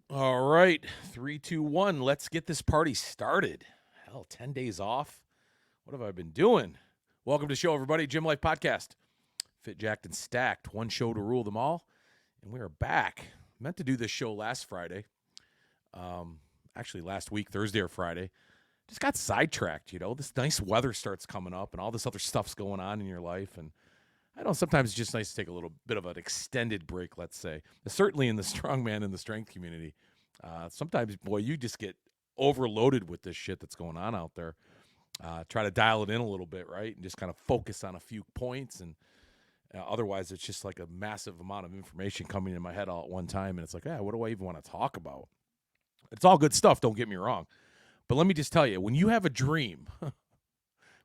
All right, 3, 2, 1. Let's get this party started. Hell, 10 days off. What have I been doing? Welcome to the show, everybody. Gym Life Podcast. Fit, jacked, and stacked. One show to rule them all. And we are back. Meant to do this show last Friday. Actually, last week, Thursday or Friday. Just got sidetracked, This nice weather starts coming up and all this other stuff's going on in your life. And I know sometimes it's just nice to take a little bit of an extended break, let's say. Certainly in the strongman and the strength community. Sometimes, boy, you just get overloaded with this shit that's going on out there. Try to dial it in a little bit, right? And just kind of focus on a few points. And otherwise, it's just like a massive amount of information coming in my head all at one time. And it's like, what do I even want to talk about? It's all good stuff, don't get me wrong. But let me just tell you, when you have a dream,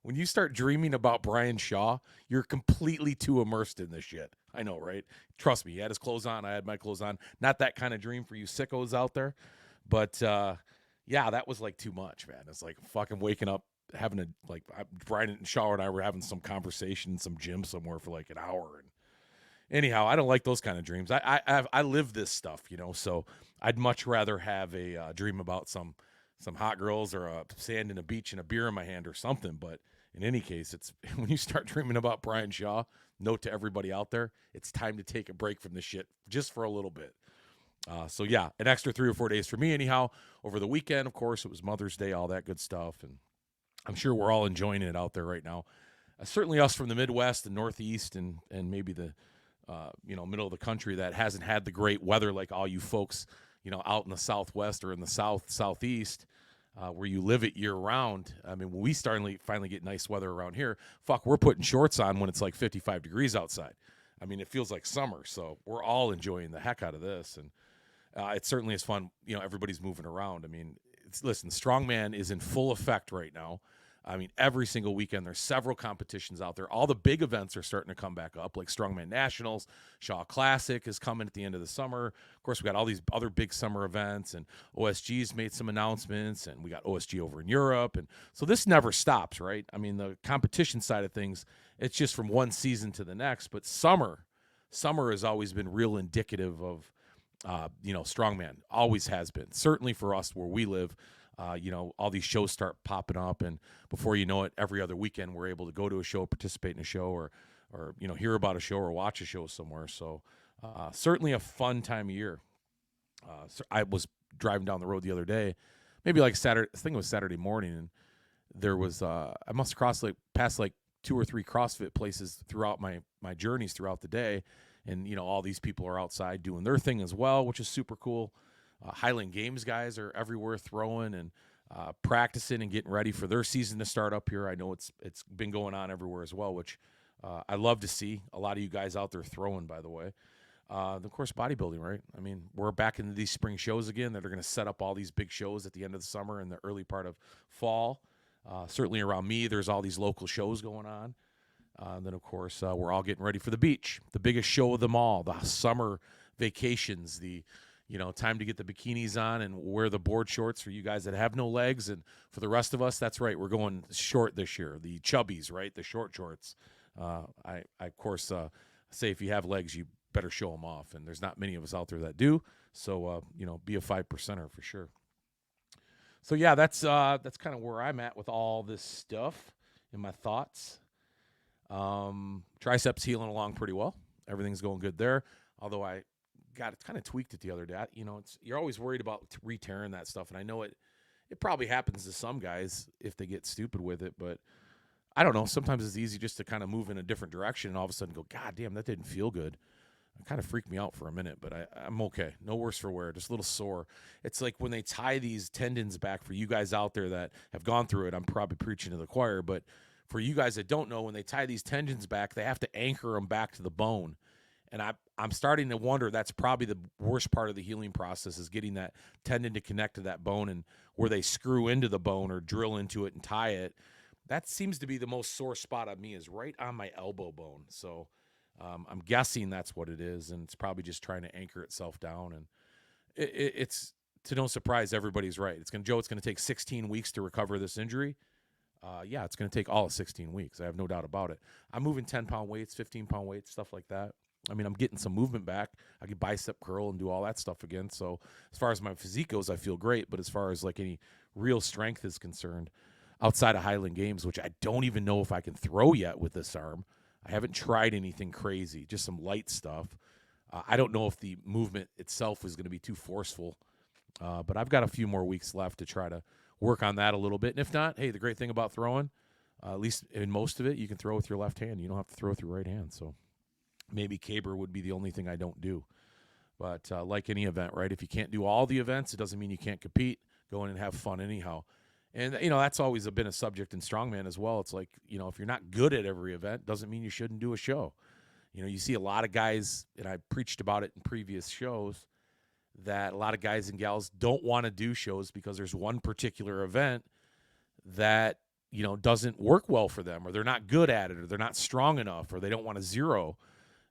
when you start dreaming about Brian Shaw, you're completely too immersed in this shit. I know, right? Trust me, he had his clothes on. I had my clothes on. Not that kind of dream for you sickos out there. But yeah, that was like too much, man. It's like fucking waking up, having a, like, Brian and Shaw and I were having some conversation in some gym somewhere for like an hour. And anyhow, I don't like those kind of dreams. I live this stuff, so I'd much rather have a dream about some hot girls or a sand in a beach and a beer in my hand or something. But in any case, it's when you start dreaming about Brian Shaw, note to everybody out there, it's time to take a break from this shit just for a little bit. So yeah, an extra 3 or 4 days for me anyhow. Over the weekend, of course, it was Mother's Day, all that good stuff. And I'm sure we're all enjoying it out there right now. Certainly us from the Midwest and Northeast and maybe the middle of the country that hasn't had the great weather like all you folks, out in the Southwest or in the Southeast, where you live it year round. I mean, when we finally get nice weather around here, we're putting shorts on when it's like 55 degrees outside. I mean, it feels like summer, so we're all enjoying the heck out of this, and it certainly is fun. Everybody's moving around. I mean, listen, strongman is in full effect right now. I mean, every single weekend there's several competitions out there. All the big events are starting to come back up, like Strongman Nationals. Shaw Classic is coming at the end of the summer. Of course, we got all these other big summer events, and OSG's made some announcements, and we got OSG over in Europe. And so this never stops, right? I mean, the competition side of things, it's just from one season to the next. But summer has always been real indicative of strongman. Always has been. Certainly for us where we live, all these shows start popping up, and before you know it, every other weekend we're able to go to a show, participate in a show, or hear about a show or watch a show somewhere. So certainly a fun time of year. So I was driving down the road the other day, maybe like Saturday. I think it was Saturday morning, and there was I must have past like 2 or 3 CrossFit places throughout my journeys throughout the day, and all these people are outside doing their thing as well, which is super cool. Highland Games guys are everywhere throwing and practicing and getting ready for their season to start up here. I know it's been going on everywhere as well, which I love to see. A lot of you guys out there throwing, by the way. Of course, bodybuilding, right? I mean, we're back into these spring shows again that are going to set up all these big shows at the end of the summer and the early part of fall. Certainly around me, there's all these local shows going on. And then, of course, we're all getting ready for the beach, the biggest show of them all, the summer vacations, the time to get the bikinis on and wear the board shorts for you guys that have no legs. And for the rest of us, that's right, we're going short this year, the chubbies, right, the short shorts. I of course, say if you have legs, you better show them off. And there's not many of us out there that do. So, be a 5%er for sure. So, yeah, that's kind of where I'm at with all this stuff in my thoughts. Triceps healing along pretty well. Everything's going good there. Although I got kind of tweaked it the other day. You're always worried about re-tearing that stuff, and I know it probably happens to some guys if they get stupid with it, but I don't know. Sometimes it's easy just to kind of move in a different direction and all of a sudden go, God damn, that didn't feel good. It kind of freaked me out for a minute, but I'm okay. No worse for wear, just a little sore. It's like when they tie these tendons back for you guys out there that have gone through it. I'm probably preaching to the choir, but for you guys that don't know, when they tie these tendons back, they have to anchor them back to the bone. And I'm starting to wonder that's probably the worst part of the healing process is getting that tendon to connect to that bone, and where they screw into the bone or drill into it and tie it. That seems to be the most sore spot on me is right on my elbow bone. So I'm guessing that's what it is, and it's probably just trying to anchor itself down. And it's to no surprise, everybody's right. It's going to take 16 weeks to recover this injury. It's going to take all of 16 weeks. I have no doubt about it. I'm moving 10-pound weights, 15-pound weights, stuff like that. I mean, I'm getting some movement back. I can bicep curl and do all that stuff again. So as far as my physique goes, I feel great. But as far as like any real strength is concerned, outside of Highland Games, which I don't even know if I can throw yet with this arm, I haven't tried anything crazy, just some light stuff. I don't know if the movement itself is going to be too forceful, but I've got a few more weeks left to try to work on that a little bit. And if not, hey, the great thing about throwing, at least in most of it, you can throw with your left hand. You don't have to throw with your right hand. So maybe caber would be the only thing I don't do. But like any event, right? If you can't do all the events, it doesn't mean you can't compete. Go in and have fun anyhow. And, that's always been a subject in strongman as well. It's like, if you're not good at every event, doesn't mean you shouldn't do a show. You see a lot of guys, and I preached about it in previous shows, that a lot of guys and gals don't want to do shows because there's one particular event that, doesn't work well for them, or they're not good at it, or they're not strong enough, or they don't want to zero.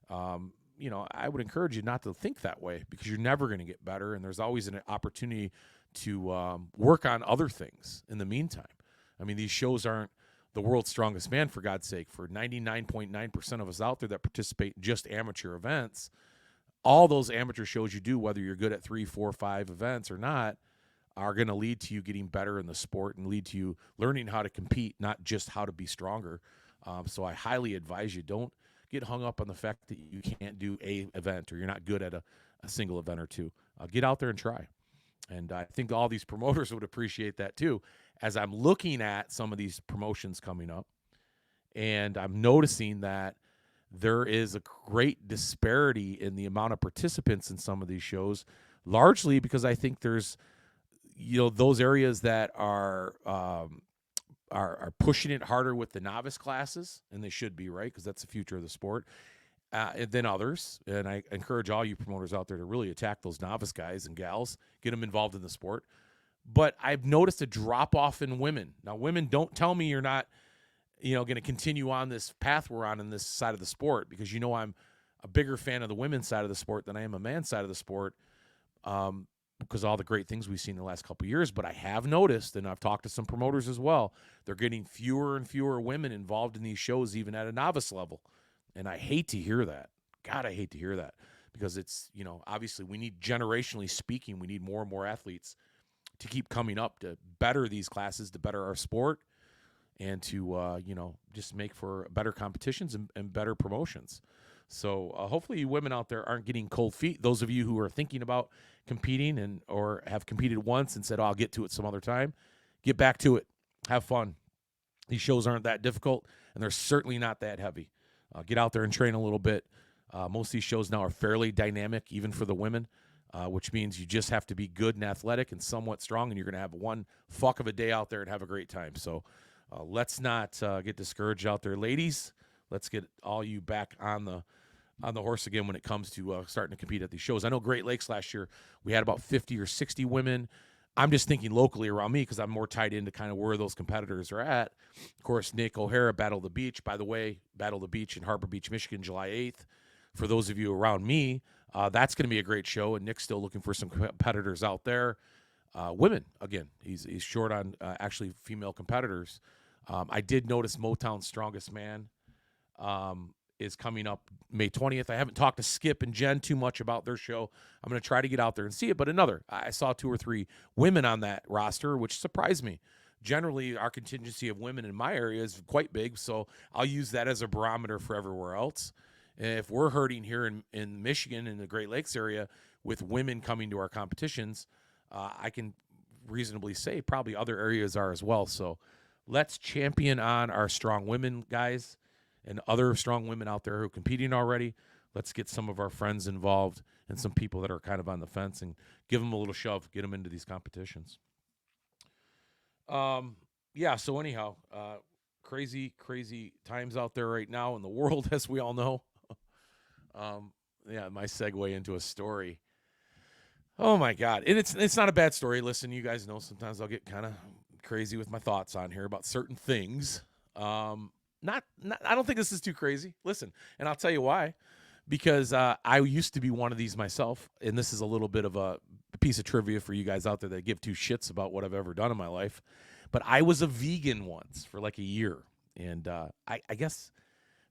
I would encourage you not to think that way, because you're never going to get better, and there's always an opportunity to work on other things in the meantime. I mean, these shows aren't the world's strongest man, for God's sake. For 99.9% of us out there that participate in just amateur events, all those amateur shows you do, whether you're good at 3, 4, 5 events or not, are going to lead to you getting better in the sport and lead to you learning how to compete, not just how to be stronger. So I highly advise you, don't get hung up on the fact that you can't do a event or you're not good at a single event or two. Get out there and try. And I think all these promoters would appreciate that too. As I'm looking at some of these promotions coming up, and I'm noticing that there is a great disparity in the amount of participants in some of these shows, largely because I think there's, those areas that are pushing it harder with the novice classes, and they should be, right? Because that's the future of the sport. Than others, and I encourage all you promoters out there to really attack those novice guys and gals, get them involved in the sport. But I've noticed a drop-off in women. Now, women, don't tell me you're not, going to continue on this path we're on in this side of the sport, because I'm a bigger fan of the women's side of the sport than I am a man's side of the sport, because of all the great things we've seen in the last couple of years. But I have noticed, and I've talked to some promoters as well, they're getting fewer and fewer women involved in these shows, even at a novice level. And I hate to hear that. God, I hate to hear that, because it's, obviously we need, generationally speaking, we need more and more athletes to keep coming up to better these classes, to better our sport, and to, just make for better competitions and better promotions. So hopefully you women out there aren't getting cold feet. Those of you who are thinking about competing or have competed once and said, I'll get to it some other time, get back to it. Have fun. These shows aren't that difficult, and they're certainly not that heavy. Get out there and train a little bit. Most of these shows now are fairly dynamic, even for the women, which means you just have to be good and athletic and somewhat strong, and you're going to have one fuck of a day out there and have a great time. So let's not get discouraged out there. Ladies, let's get all you back on the horse again when it comes to starting to compete at these shows. I know Great Lakes last year, we had about 50 or 60 women. I'm just thinking locally around me, because I'm more tied into kind of where those competitors are at. Of course, Nick O'Hara, Battle of the Beach. By the way, Battle of the Beach in Harbor Beach, Michigan, July 8th. For those of you around me, that's going to be a great show, and Nick's still looking for some competitors out there. Women, again, he's short on actually female competitors. I did notice Motown's Strongest Man is coming up May 20th. I haven't talked to Skip and Jen too much about their show. I'm going to try to get out there and see it. But I saw 2 or 3 women on that roster, which surprised me. Generally, our contingency of women in my area is quite big, so I'll use that as a barometer for everywhere else. And if we're hurting here in Michigan, in the Great Lakes area, with women coming to our competitions, I can reasonably say probably other areas are as well. So let's champion on our strong women, guys, and other strong women out there who are competing already. Let's get some of our friends involved and some people that are kind of on the fence and give them a little shove, get them into these competitions. So anyhow, crazy times out there right now in the world, as we all know. My segue into a story. Oh my God. And it's not a bad story. Listen, you guys know sometimes I'll get kind of crazy with my thoughts on here about certain things. I don't think this is too crazy. Listen, and I'll tell you why. Because I used to be one of these myself, and this is a little bit of a piece of trivia for you guys out there that give 2 shits about what I've ever done in my life. But I was a vegan once for like a year, and I guess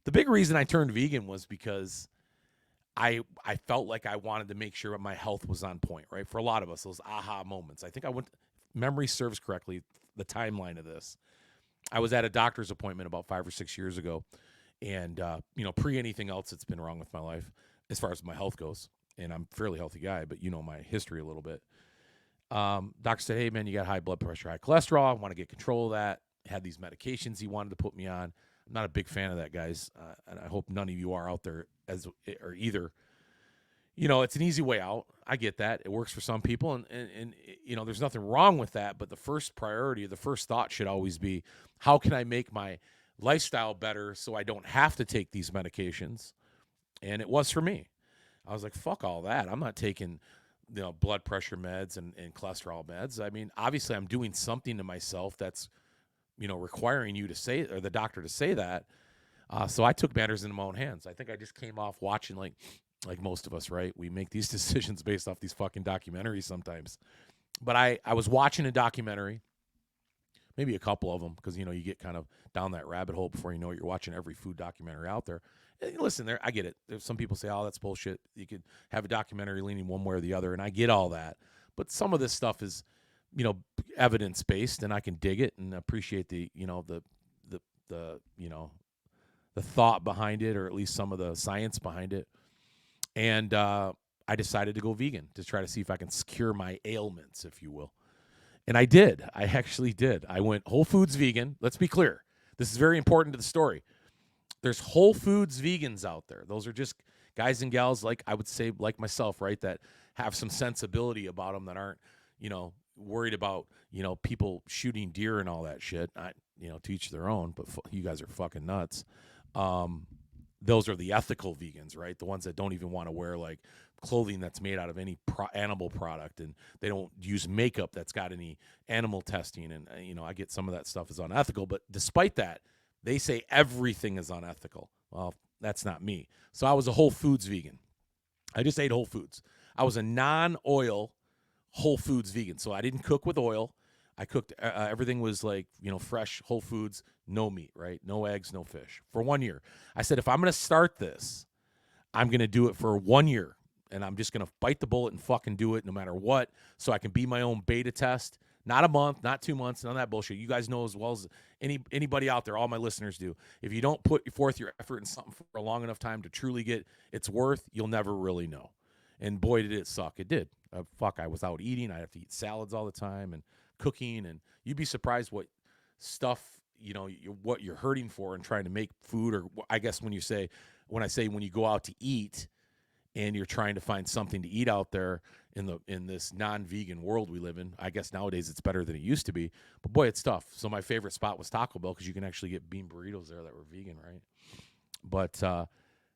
the big reason I turned vegan was because I felt like I wanted to make sure my health was on point, right? For a lot of us, those aha moments. I think I went, memory serves correctly, the timeline of this. I was at a doctor's appointment about 5 or 6 years ago, and pre anything else that's been wrong with my life, as far as my health goes, and I'm a fairly healthy guy, but my history a little bit. Doctor said, "Hey man, you got high blood pressure, high cholesterol. I want to get control of that." Had these medications he wanted to put me on. I'm not a big fan of that, guys, and I hope none of you are out there or either. It's an easy way out. I get that. It works for some people, and there's nothing wrong with that. But the first priority, the first thought should always be, how can I make my lifestyle better so I don't have to take these medications? And it was for me. I was like, fuck all that. I'm not taking blood pressure meds and cholesterol meds. I mean, obviously I'm doing something to myself that's requiring you to say, or the doctor to say that. So I took matters into my own hands. I think I just came off watching, like most of us, right? We make these decisions based off these fucking documentaries sometimes. But I was watching a documentary, maybe a couple of them, because you get kind of down that rabbit hole before you know it. You're watching every food documentary out there. And listen, I get it. There's some people say, "Oh, that's bullshit." You could have a documentary leaning one way or the other, and I get all that. But some of this stuff is, evidence based, and I can dig it and appreciate the thought behind it, or at least some of the science behind it. And I decided to go vegan to try to see if I can cure my ailments, if you will. And I did. I actually did. I went whole foods vegan. Let's be clear. This is very important to the story. There's whole foods vegans out there. Those are just guys and gals, like I would say, like myself, right, that have some sensibility about them, that aren't, worried about, people shooting deer and all that shit. To each their own, but you guys are fucking nuts. Those are the ethical vegans, right? The ones that don't even want to wear like clothing that's made out of any animal product, and they don't use makeup that's got any animal testing. And, I get some of that stuff is unethical, but despite that, they say everything is unethical. Well, that's not me. So I was a whole foods vegan. I just ate whole foods. I was a non-oil whole foods vegan. So I didn't cook with oil. I cooked, everything was like, fresh, whole foods, no meat, right? No eggs, no fish for 1 year. I said, if I'm going to start this, I'm going to do it for 1 year, and I'm just going to bite the bullet and fucking do it no matter what, so I can be my own beta test. Not a month, not 2 months, none of that bullshit. You guys know as well as anybody out there, all my listeners do. If you don't put forth your effort in something for a long enough time to truly get its worth, you'll never really know. And boy, did it suck. It did. I was out eating. I have to eat salads all the time and cooking, and you'd be surprised what stuff, what you're hurting for and trying to make food. Or I guess when I say when you go out to eat and you're trying to find something to eat out there in this non-vegan world we live in, I guess nowadays it's better than it used to be, but boy, it's tough. So my favorite spot was Taco Bell, because you can actually get bean burritos there that were vegan, right? But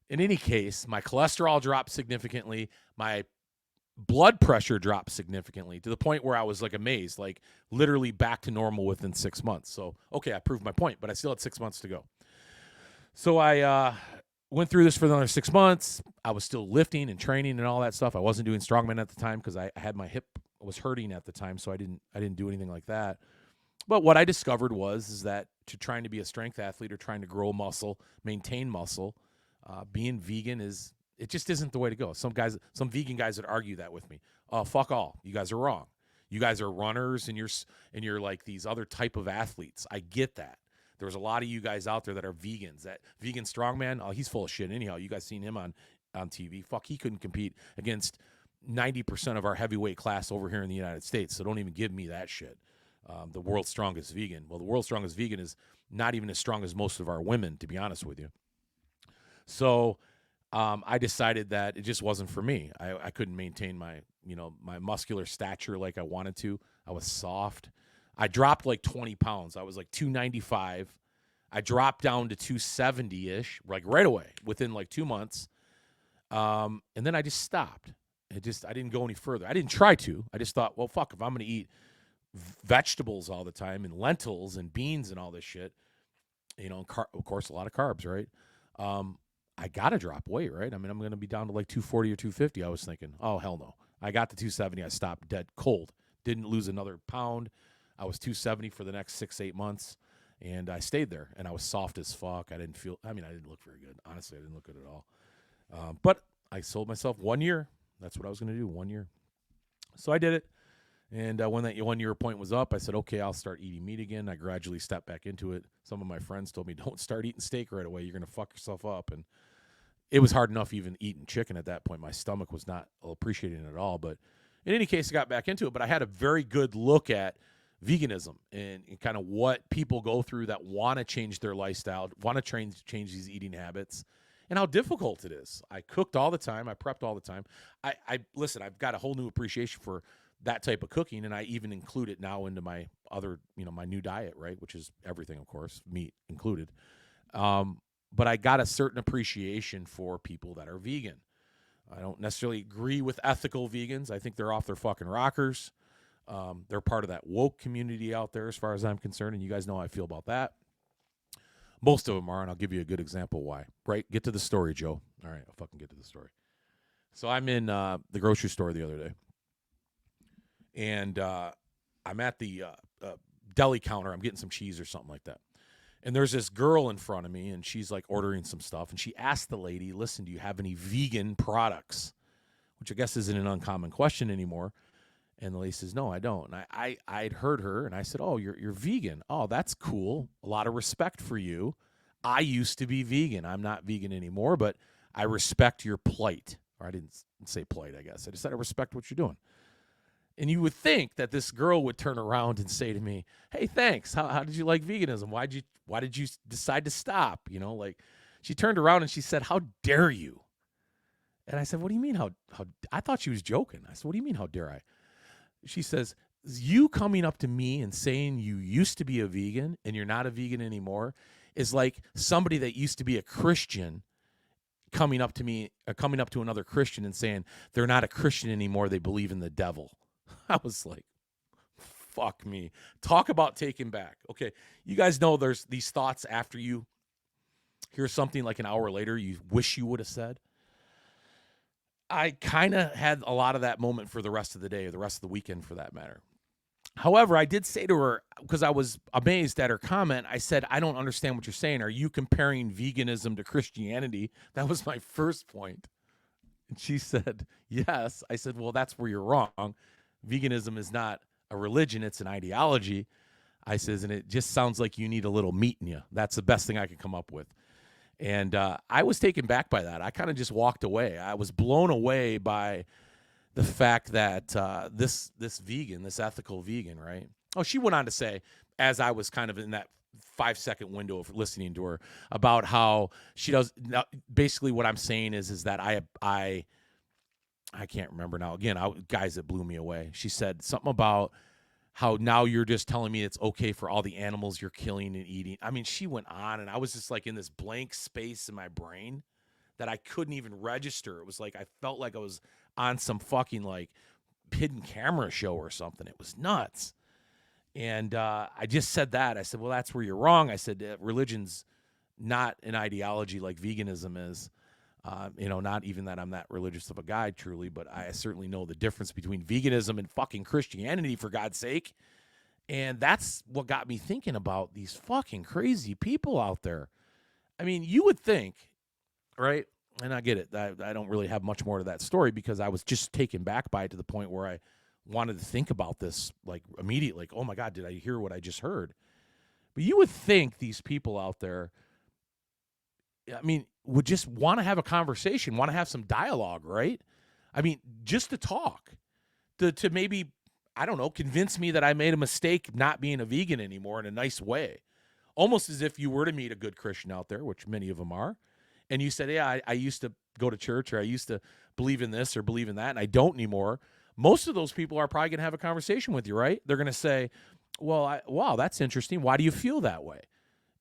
in any case, my cholesterol dropped significantly. My blood pressure dropped significantly, to the point where I was like amazed, like literally back to normal within 6 months. So, okay, I proved my point, but I still had 6 months to go. So I went through this for another 6 months. I was still lifting and training and all that stuff. I wasn't doing strongman at the time because I had my hip was hurting at the time, so I didn't do anything like that. But what I discovered is that to trying to be a strength athlete or trying to grow muscle, maintain muscle, being vegan it just isn't the way to go. Some vegan guys would argue that with me. Oh, fuck all. You guys are wrong. You guys are runners, and you're like these other type of athletes. I get that. There's a lot of you guys out there that are vegans. That vegan strongman, oh, he's full of shit anyhow. You guys seen him on TV. Fuck, he couldn't compete against 90% of our heavyweight class over here in the United States. So don't even give me that shit. The world's strongest vegan. Well, the world's strongest vegan is not even as strong as most of our women, to be honest with you. So I decided that it just wasn't for me. I couldn't maintain my muscular stature like I wanted to. I was soft. I dropped like 20 pounds. I was like 295. I dropped down to 270-ish, like right away, within like 2 months. And then I just stopped. I didn't go any further. I didn't try to. I just thought, well, fuck, if I'm going to eat vegetables all the time and lentils and beans and all this shit, of course, a lot of carbs, right? I got to drop weight, right? I mean, I'm going to be down to like 240 or 250. I was thinking, oh, hell no. I got to 270. I stopped dead cold. Didn't lose another pound. I was 270 for the next 6-8 months, and I stayed there, and I was soft as fuck. I didn't look very good. Honestly, I didn't look good at all. But I sold myself 1 year. That's what I was going to do, 1 year. So I did it. And when that 1 year point was up, I said, okay, I'll start eating meat again. I gradually stepped back into it. Some of my friends told me, don't start eating steak right away. You're going to fuck yourself up. And it was hard enough even eating chicken at that point. My stomach was not appreciating it at all. But in any case, I got back into it. But I had a very good look at veganism and kind of what people go through that want to change their lifestyle, want to change these eating habits, and how difficult it is. I cooked all the time. I prepped all the time. Listen, I've got a whole new appreciation for that type of cooking, and I even include it now into my other, my new diet, right, which is everything, of course, meat included. But I got a certain appreciation for people that are vegan. I don't necessarily agree with ethical vegans. I think they're off their fucking rockers. They're part of that woke community out there as far as I'm concerned, and you guys know how I feel about that. Most of them are, and I'll give you a good example why. Right? Get to the story, Joe. All right, I'll fucking get to the story. So I'm in the grocery store the other day, and I'm at the deli counter. I'm getting some cheese or something like that. And there's this girl in front of me, and she's like ordering some stuff. And she asked the lady, listen, do you have any vegan products? Which I guess isn't an uncommon question anymore. And the lady says, no, I don't. And I'd heard her, and I said, oh, you're vegan. Oh, that's cool. A lot of respect for you. I used to be vegan. I'm not vegan anymore, but I respect your plight. Or I didn't say plight, I guess. I just said I respect what you're doing. And you would think that this girl would turn around and say to me, hey, thanks. How did you like veganism? Why did you decide to stop? She turned around and she said, how dare you? And I said, what do you mean how I thought she was joking. I said, what do you mean how dare I? She says, you coming up to me and saying you used to be a vegan and you're not a vegan anymore is like somebody that used to be a Christian coming up to another Christian and saying they're not a Christian anymore. They believe in the devil. I was like, fuck me. Talk about taking back. Okay, you guys know there's these thoughts after you hear something like an hour later you wish you would have said. I kind of had a lot of that moment for the rest of the day or the rest of the weekend for that matter. However, I did say to her, because I was amazed at her comment, I said, I don't understand what you're saying. Are you comparing veganism to Christianity? That was my first point. And she said, yes. I said, well, that's where you're wrong. Veganism is not a religion, it's an ideology. I says, and it just sounds like you need a little meat in you. That's the best thing I could come up with. And I was taken back by that. I kind of just walked away. I was blown away by the fact that this ethical vegan, right? Oh, she went on to say, as I was kind of in that 5-second window of listening to her, about how she does. Basically, what I'm saying is that I can't remember now. Again, guys, it blew me away. She said something about how now you're just telling me it's okay for all the animals you're killing and eating. I mean, she went on, and I was just like in this blank space in my brain that I couldn't even register. It was like I felt like I was on some fucking like hidden camera show or something. It was nuts. And I just said that. I said, well, that's where you're wrong. I said, religion's not an ideology like veganism is. Not even that I'm that religious of a guy, truly, but I certainly know the difference between veganism and fucking Christianity, for God's sake. And that's what got me thinking about these fucking crazy people out there. I mean, you would think, right? And I get it. I don't really have much more to that story because I was just taken back by it to the point where I wanted to think about this like immediately. Like, oh my God, did I hear what I just heard? But you would think these people out there, I mean, would just want to have a conversation, want to have some dialogue, right? I mean, just to talk, to maybe, I don't know, convince me that I made a mistake not being a vegan anymore in a nice way. Almost as if you were to meet a good Christian out there, which many of them are, and you said, yeah, I used to go to church, or I used to believe in this or believe in that, and I don't anymore. Most of those people are probably going to have a conversation with you, right? They're going to say, well, wow, that's interesting. Why do you feel that way?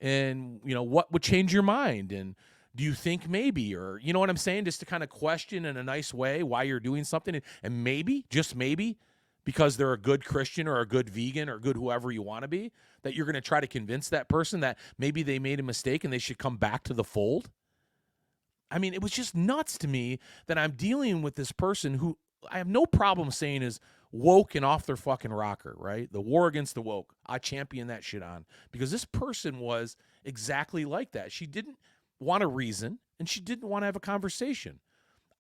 And, what would change your mind? And do you think maybe, or, you know what I'm saying? Just to kind of question in a nice way why you're doing something. And maybe, just maybe, because they're a good Christian or a good vegan or good whoever you want to be, that you're going to try to convince that person that maybe they made a mistake and they should come back to the fold. I mean, it was just nuts to me that I'm dealing with this person who I have no problem saying is woke and off their fucking rocker, right? The war against the woke. I champion that shit on because this person was exactly like that. She didn't want to reason and she didn't want to have a conversation.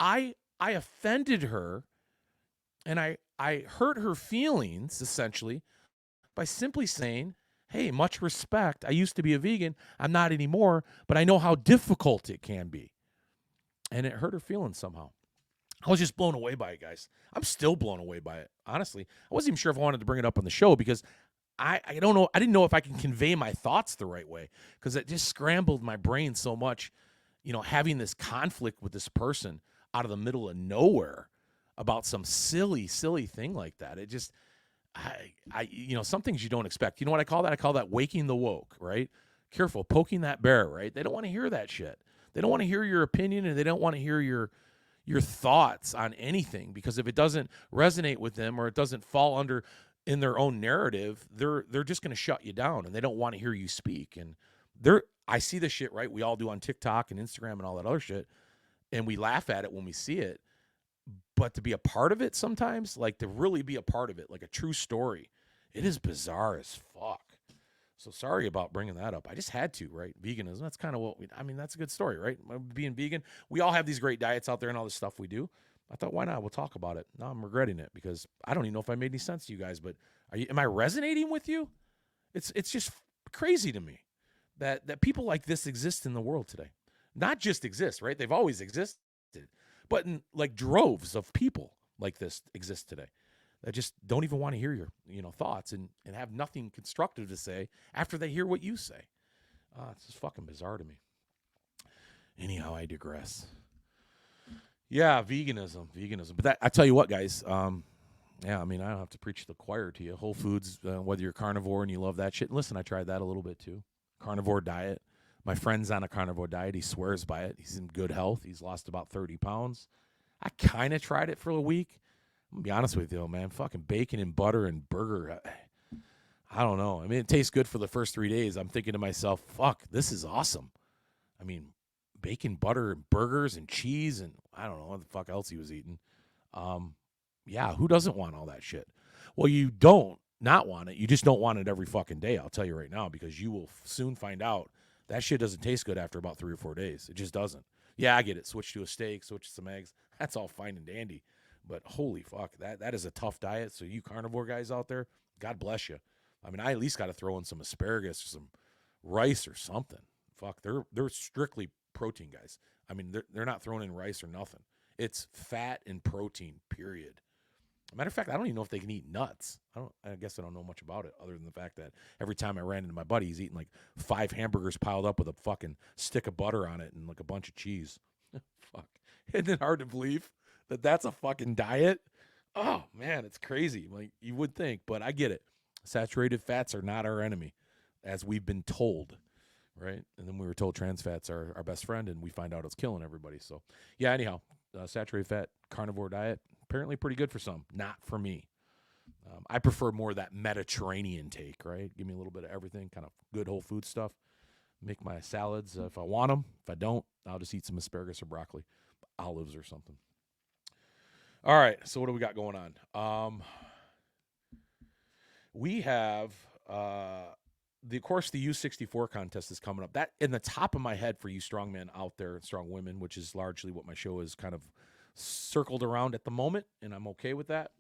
I offended her, and I hurt her feelings essentially by simply saying, "Hey, much respect. I used to be a vegan. I'm not anymore, but I know how difficult it can be." And it hurt her feelings somehow. I was just blown away by it, guys. I'm still blown away by it. Honestly, I wasn't even sure if I wanted to bring it up on the show because I don't know. I didn't know if I can convey my thoughts the right way because it just scrambled my brain so much. Having this conflict with this person out of the middle of nowhere about some silly thing like that. It just, some things you don't expect. You know what I call that? I call that waking the woke, right? Careful, poking that bear, right? They don't want to hear that shit. They don't want to hear your opinion, and they don't want to hear your thoughts on anything, because if it doesn't resonate with them or it doesn't fall under in their own narrative, they're just going to shut you down, and they don't want to hear you speak. And I see this shit, right? We all do on TikTok and Instagram and all that other shit, and we laugh at it when we see it. But to be a part of it sometimes, like to really be a part of it, like a true story, it is bizarre as fuck. So sorry about bringing that up. I just had to, right? Veganism, that's kind of what that's a good story, right? Being vegan, we all have these great diets out there and all this stuff we do. I thought, why not? We'll talk about it. Now I'm regretting it because I don't even know if I made any sense to you guys, but am I resonating with you? It's just crazy to me that people like this exist in the world today. Not just exist, right? They've always existed, but in like droves of people like this exist today. I just don't even want to hear your thoughts and have nothing constructive to say after they hear what you say. It's just fucking bizarre to me. Anyhow, I digress. Yeah, veganism. But I tell you what, guys. I don't have to preach the choir to you. Whole Foods, whether you're carnivore and you love that shit. Listen, I tried that a little bit too. Carnivore diet. My friend's on a carnivore diet. He swears by it. He's in good health. He's lost about 30 pounds. I kind of tried it for a week. I'm going to be honest with you, man. Fucking bacon and butter and burger. I don't know. It tastes good for the first 3 days. I'm thinking to myself, fuck, this is awesome. Bacon, butter, and burgers and cheese and I don't know what the fuck else he was eating. Who doesn't want all that shit? Well, you don't not want it. You just don't want it every fucking day. I'll tell you right now, because you will soon find out that shit doesn't taste good after about 3 or 4 days. It just doesn't. Yeah, I get it. Switch to a steak, switch to some eggs. That's all fine and dandy. But holy fuck, that is a tough diet. So you carnivore guys out there, God bless you. I at least got to throw in some asparagus or some rice or something. Fuck, they're strictly protein guys. They're not throwing in rice or nothing. It's fat and protein, period. Matter of fact, I don't even know if they can eat nuts. I guess I don't know much about it other than the fact that every time I ran into my buddy, he's eating like 5 hamburgers piled up with a fucking stick of butter on it and like a bunch of cheese. Fuck. Isn't it hard to believe that that's a fucking diet? Oh, man, it's crazy. Like you would think, but I get it. Saturated fats are not our enemy, as we've been told, right? And then we were told trans fats are our best friend, and we find out it's killing everybody. So, yeah, anyhow, saturated fat carnivore diet, apparently pretty good for some, not for me. I prefer more of that Mediterranean take, right? Give me a little bit of everything, kind of good whole food stuff. Make my salads if I want them. If I don't, I'll just eat some asparagus or broccoli, olives or something. All right, so what do we got going on? We have, of course, the U64 contest is coming up. That in the top of my head for you strongmen out there, strong women, which is largely what my show is kind of circled around at the moment, and I'm okay with that.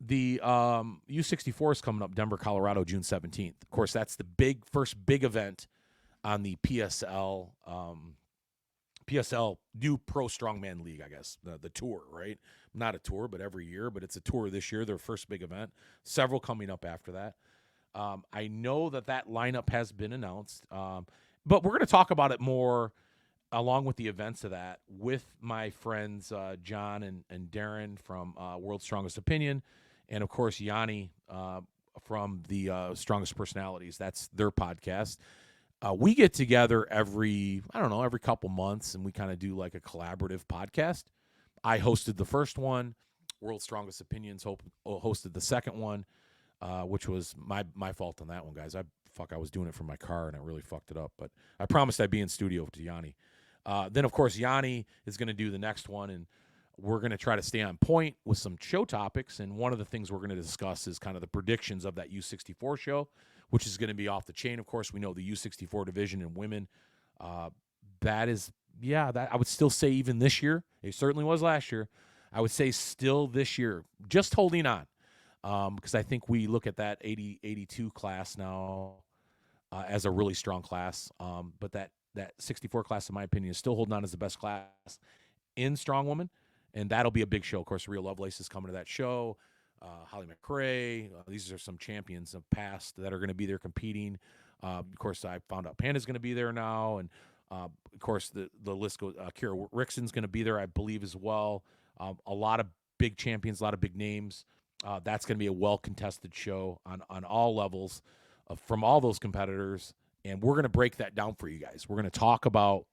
The U64 is coming up, Denver, Colorado, June 17th. Of course, that's the first big event on the PSL new Pro Strongman League, I guess, the tour, right? Not a tour, but every year, but it's a tour this year, their first big event. Several coming up after that. I know that lineup has been announced, but we're going to talk about it more along with the events of that with my friends John and Darren from World's Strongest Opinion, and, of course, Yanni from the Strongest Personalities. That's their podcast. We get together every couple months, and we kind of do like a collaborative podcast. I hosted the first one. World's Strongest Opinions hosted the second one, which was my fault on that one, guys. I was doing it from my car, and I really fucked it up. But I promised I'd be in studio to Yanni. Then, of course, Yanni is going to do the next one, and we're going to try to stay on point with some show topics. And one of the things we're going to discuss is kind of the predictions of that U64 show, which is going to be off the chain. Of course, we know the U64 division in women, that is yeah, that I would still say even this year, it certainly was last year. I would say still this year, just holding on. Because I think we look at that 82 class now as a really strong class. But that 64 class, in my opinion, is still holding on as the best class in strong woman, and that'll be a big show. Of course, Real Lovelace is coming to that show. Holly McRae. These are some champions of past that are going to be there competing. Of course, I found out Panda's going to be there now, and of course the list goes. Kira Rickson's going to be there, I believe, as well. A lot of big champions, a lot of big names. That's going to be a well-contested show on all levels from all those competitors, and we're going to break that down for you guys. We're going to talk about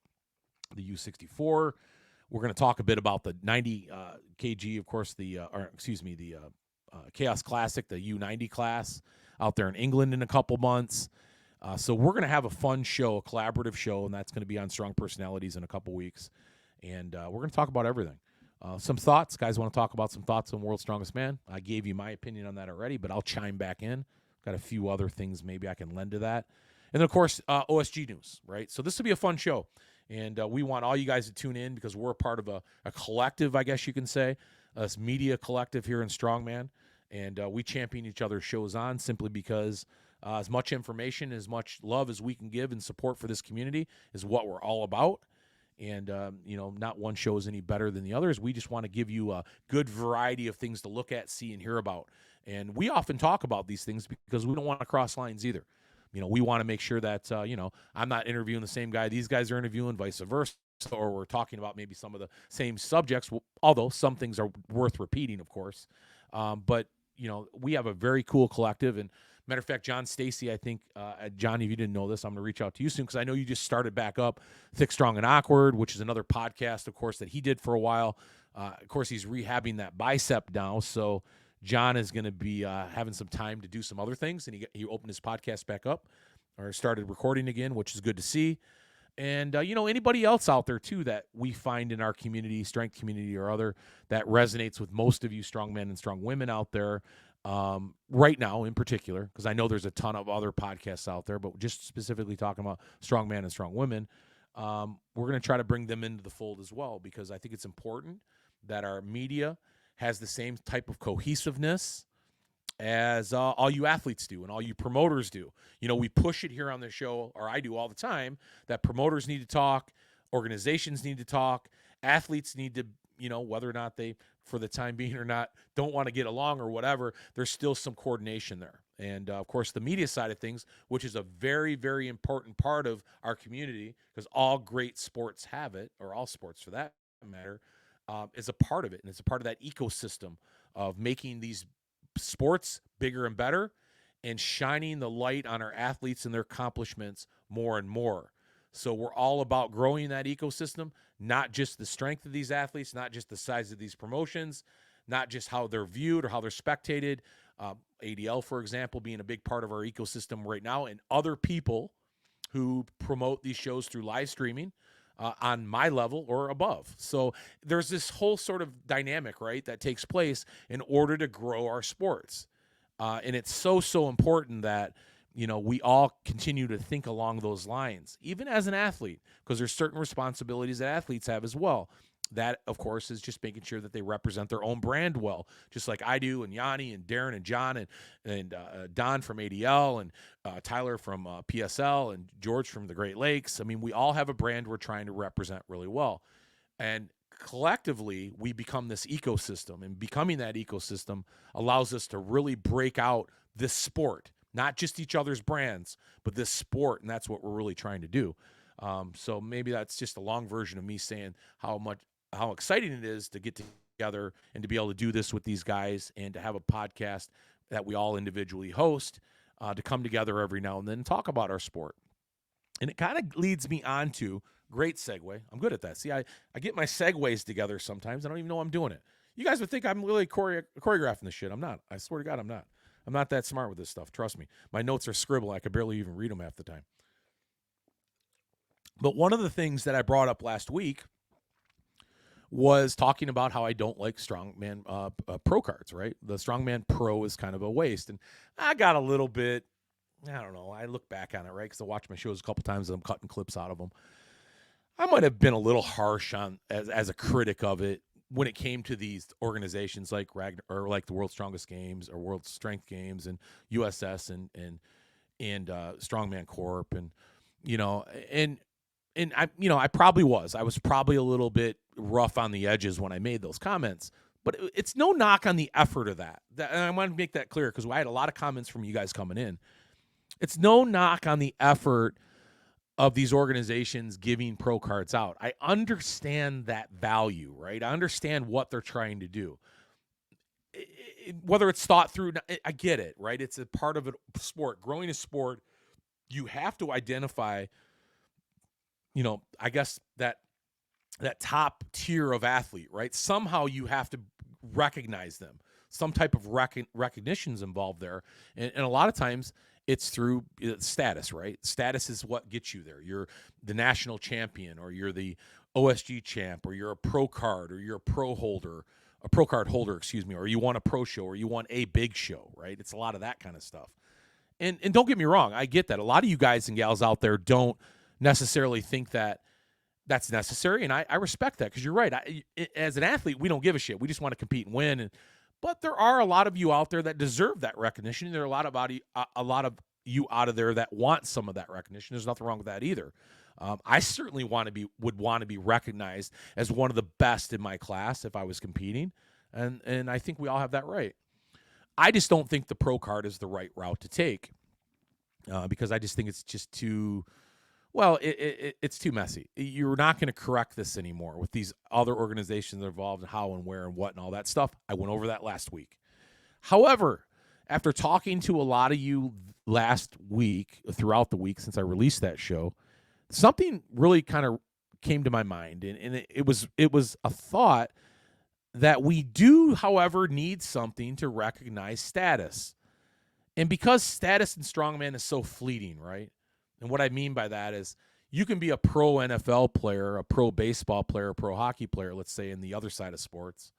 the U64. We're going to talk a bit about the 90 kg, of course, the Chaos Classic, the U90 class out there in England in a couple months. So we're going to have a fun show, a collaborative show, and that's going to be on Strong Personalities in a couple weeks. And we're going to talk about everything. Some thoughts. Guys want to talk about some thoughts on World's Strongest Man? I gave you my opinion on that already, but I'll chime back in. Got a few other things maybe I can lend to that. And then, of course, OSG news, right? So this will be a fun show. And we want all you guys to tune in because we're a part of a collective, I guess you can say, a media collective here in Strongman. And we champion each other's shows on simply because as much information, as much love as we can give and support for this community is what we're all about. And, not one show is any better than the others. We just want to give you a good variety of things to look at, see, and hear about. And we often talk about these things because we don't want to cross lines either. We want to make sure that, I'm not interviewing the same guy these guys are interviewing, vice versa, or we're talking about maybe some of the same subjects, although some things are worth repeating, of course. But we have a very cool collective. And matter of fact, John Stacy, I think, John, if you didn't know this, I'm going to reach out to you soon because I know you just started back up Thick, Strong, and Awkward, which is another podcast, of course, that he did for a while. Of course, he's rehabbing that bicep now, so John is going to be having some time to do some other things, and he opened his podcast back up or started recording again, which is good to see. And, anybody else out there, too, that we find in our community, strength community or other, that resonates with most of you strong men and strong women out there right now in particular, because I know there's a ton of other podcasts out there, but just specifically talking about strong men and strong women, we're going to try to bring them into the fold as well, because I think it's important that our media has the same type of cohesiveness as all you athletes do and all you promoters do. We push it here on the show, or I do all the time, that promoters need to talk, organizations need to talk, athletes need to, whether or not they, for the time being or not, don't want to get along or whatever, there's still some coordination there. And, of course, the media side of things, which is a very, very important part of our community, because all great sports have it, or all sports for that matter, is a part of it. And it's a part of that ecosystem of making these sports bigger and better and shining the light on our athletes and their accomplishments more and more. So we're all about growing that ecosystem, not just the strength of these athletes, not just the size of these promotions, not just how they're viewed or how they're spectated. ADL, for example, being a big part of our ecosystem right now, and other people who promote these shows through live streaming on my level or above. So there's this whole sort of dynamic, right, that takes place in order to grow our sports. And it's so important that, we all continue to think along those lines, even as an athlete, because there's certain responsibilities that athletes have as well. That, of course, is just making sure that they represent their own brand well, just like I do, and Yanni and Darren and John and Don from ADL and Tyler from PSL and George from the Great Lakes. I mean, we all have a brand we're trying to represent really well. And collectively, we become this ecosystem, and becoming that ecosystem allows us to really break out this sport, not just each other's brands, but this sport, and that's what we're really trying to do. So maybe that's just a long version of me saying how exciting it is to get together and to be able to do this with these guys and to have a podcast that we all individually host, to come together every now and then and talk about our sport. And it kind of leads me on to, great segue. I'm good at that. See, I get my segues together sometimes. I don't even know I'm doing it. You guys would think I'm really choreographing this shit. I'm not. I swear to God, I'm not. I'm not that smart with this stuff. Trust me. My notes are scribble. I could barely even read them half the time. But one of the things that I brought up last week was talking about how I don't like Strongman Pro cards, right? The Strongman Pro is kind of a waste. And I got a little bit, I don't know, I look back on it, right? Because I watch my shows a couple times and I'm cutting clips out of them. I might have been a little harsh on as a critic of it when it came to these organizations like like the World's Strongest Games or World Strength Games and USS and Strongman Corp and you know and I probably was. I was probably a little bit rough on the edges when I made those comments. But it's no knock on the effort of that. And I want to make that clear because I had a lot of comments from you guys coming in. It's no knock on the effort of these organizations giving pro cards out. I understand that value, right? I understand what they're trying to do. Whether it's thought through, I get it, right? It's a part of a sport. Growing a sport, you have to identify, I guess that top tier of athlete, right? Somehow you have to recognize them. Some type of recognition's involved there. And a lot of times it's through status, right? Status is what gets you there. You're the national champion, or you're the OSG champ, or you're a pro card, or you're a pro card holder, or you won a pro show, or you won a big show, right? It's a lot of that kind of stuff. And don't get me wrong, I get that. A lot of you guys and gals out there don't necessarily think that that's necessary, and I respect that because you're right. As an athlete, we don't give a shit. We just want to compete and win. But there are a lot of you out there that deserve that recognition. There are a lot of you out of there that want some of that recognition. There's nothing wrong with that either. I certainly would want to be recognized as one of the best in my class if I was competing, and I think we all have that right. I just don't think the pro card is the right route to take because I just think it's just too. Well, it's too messy. You're not going to correct this anymore with these other organizations involved and how and where and what and all that stuff. I went over that last week. However, after talking to a lot of you last week, throughout the week since I released that show, something really kind of came to my mind. And it was a thought that we do, however, need something to recognize status. And because status in strongman is so fleeting, right? And what I mean by that is you can be a pro NFL player, a pro baseball player, a pro hockey player, let's say, in the other side of sports.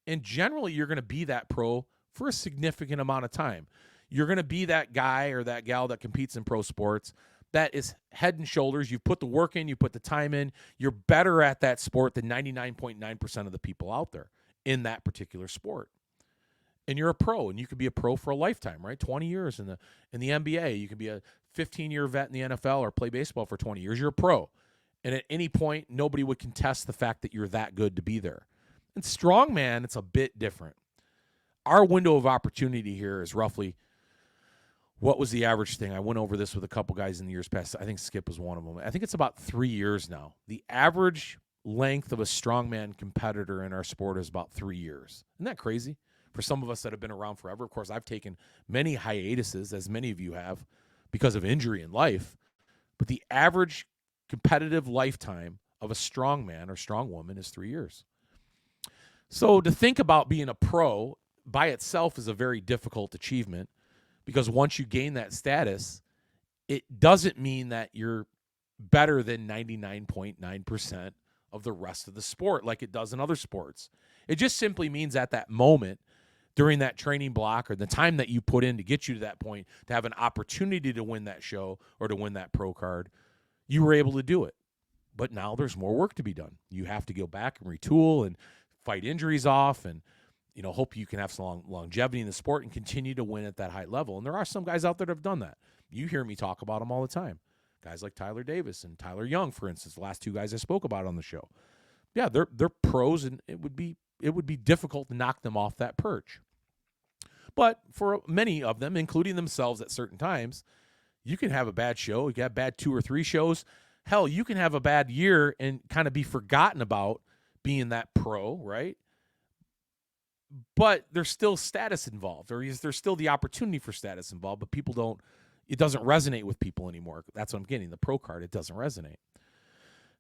And generally, you're going to be that pro for a significant amount of time. You're going to be that guy or that gal that competes in pro sports that is head and shoulders. You've put the work in, you put the time in. You're better at that sport than 99.9% of the people out there in that particular sport. And you're a pro, and you could be a pro for a lifetime, right? 20 years in the NBA. You could be a 15-year vet in the NFL or play baseball for 20 years. You're a pro. And at any point, nobody would contest the fact that you're that good to be there. And strongman, it's a bit different. Our window of opportunity here is roughly, what was the average thing? I went over this with a couple guys in the years past. I think Skip was one of them. I think it's about 3 years now. The average length of a strongman competitor in our sport is about 3 years. Isn't that crazy? For some of us that have been around forever. Of course, I've taken many hiatuses, as many of you have, because of injury in life. But the average competitive lifetime of a strongman or strongwoman is 3 years. So to think about being a pro by itself is a very difficult achievement, because once you gain that status, it doesn't mean that you're better than 99.9% of the rest of the sport like it does in other sports. It just simply means at that moment, during that training block or the time that you put in to get you to that point, to have an opportunity to win that show or to win that pro card, you were able to do it. But now there's more work to be done. You have to go back and retool and fight injuries off and, hope you can have some longevity in the sport and continue to win at that high level. And there are some guys out there that have done that. You hear me talk about them all the time. Guys like Tyler Davis and Tyler Young, for instance, the last two guys I spoke about on the show. Yeah, they're pros, and it would be difficult to knock them off that perch. But for many of them, including themselves at certain times, you can have a bad show. You can have bad 2 or 3 shows. Hell, you can have a bad year and kind of be forgotten about being that pro, right? But there's still status involved, or there's still the opportunity for status involved, but it doesn't resonate with people anymore. That's what I'm getting. The pro card, it doesn't resonate.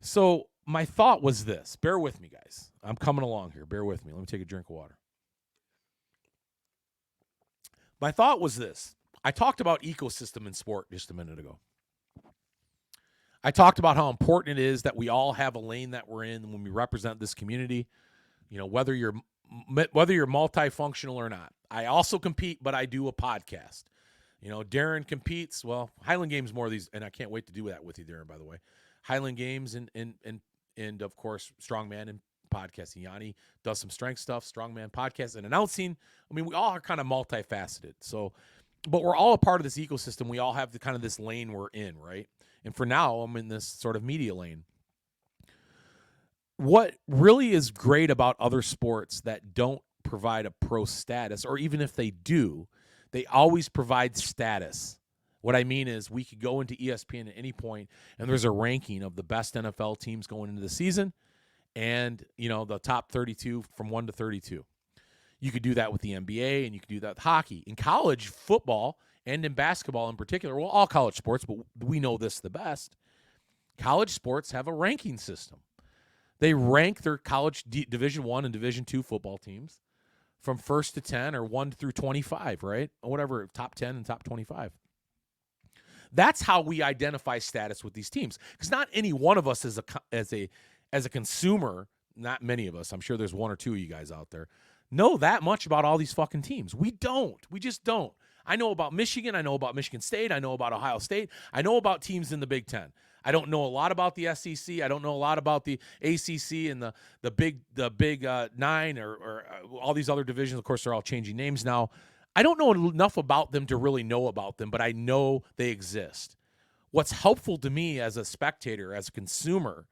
So my thought was this. Bear with me, guys. I'm coming along here. Bear with me. Let me take a drink of water. My thought was this. I talked about ecosystem in sport just a minute ago. I talked about how important it is that we all have a lane that we're in when we represent this community, whether you're multifunctional or not. I also compete, but I do a podcast. Darren competes. Well, Highland Games more of these, and I can't wait to do that with you, Darren, by the way. Highland Games and of course Strongman and podcasting. Yanni does some strength stuff, Strongman podcast and announcing. I mean, we all are kind of multifaceted. So, but we're all a part of this ecosystem. We all have the kind of this lane we're in, right? And for now, I'm in this sort of media lane. What really is great about other sports that don't provide a pro status, or even if they do, they always provide status. What I mean is we could go into ESPN at any point and there's a ranking of the best NFL teams going into the season and, the top 32 from 1 to 32. You could do that with the NBA and you could do that with hockey. In college football and in basketball in particular, well, all college sports, but we know this the best, college sports have a ranking system. They rank their college Division I and Division II football teams from 1st to 10 or 1 through 25, right? Or whatever, top 10 and top 25. That's how we identify status with these teams, because not any one of us as a consumer, not many of us, I'm sure there's one or two of you guys out there, know that much about all these fucking teams. We don't. We just don't. I know about Michigan. I know about Michigan State. I know about Ohio State. I know about teams in the Big Ten. I don't know a lot about the SEC. I don't know a lot about the ACC and the Big Nine or all these other divisions. Of course, they're all changing names now. I don't know enough about them to really know about them, but I know they exist. What's helpful to me as a spectator, as a consumer,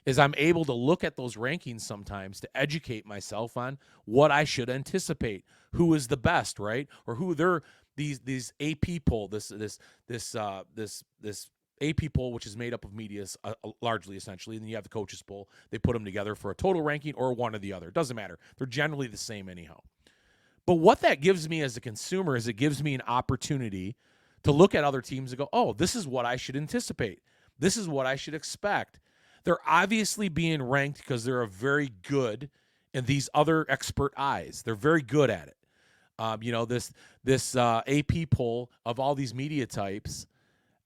is I'm able to look at those rankings sometimes to educate myself on what I should anticipate, who is the best, right? Or who they're these AP poll, this AP poll, which is made up of media largely, essentially, and then you have the coaches poll. They put them together for a total ranking or one or the other. It doesn't matter. They're generally the same anyhow. But what that gives me as a consumer is it gives me an opportunity to look at other teams and go, oh, this is what I should anticipate. This is what I should expect. They're obviously being ranked because they're very good in these other expert eyes. They're very good at it. This AP poll of all these media types,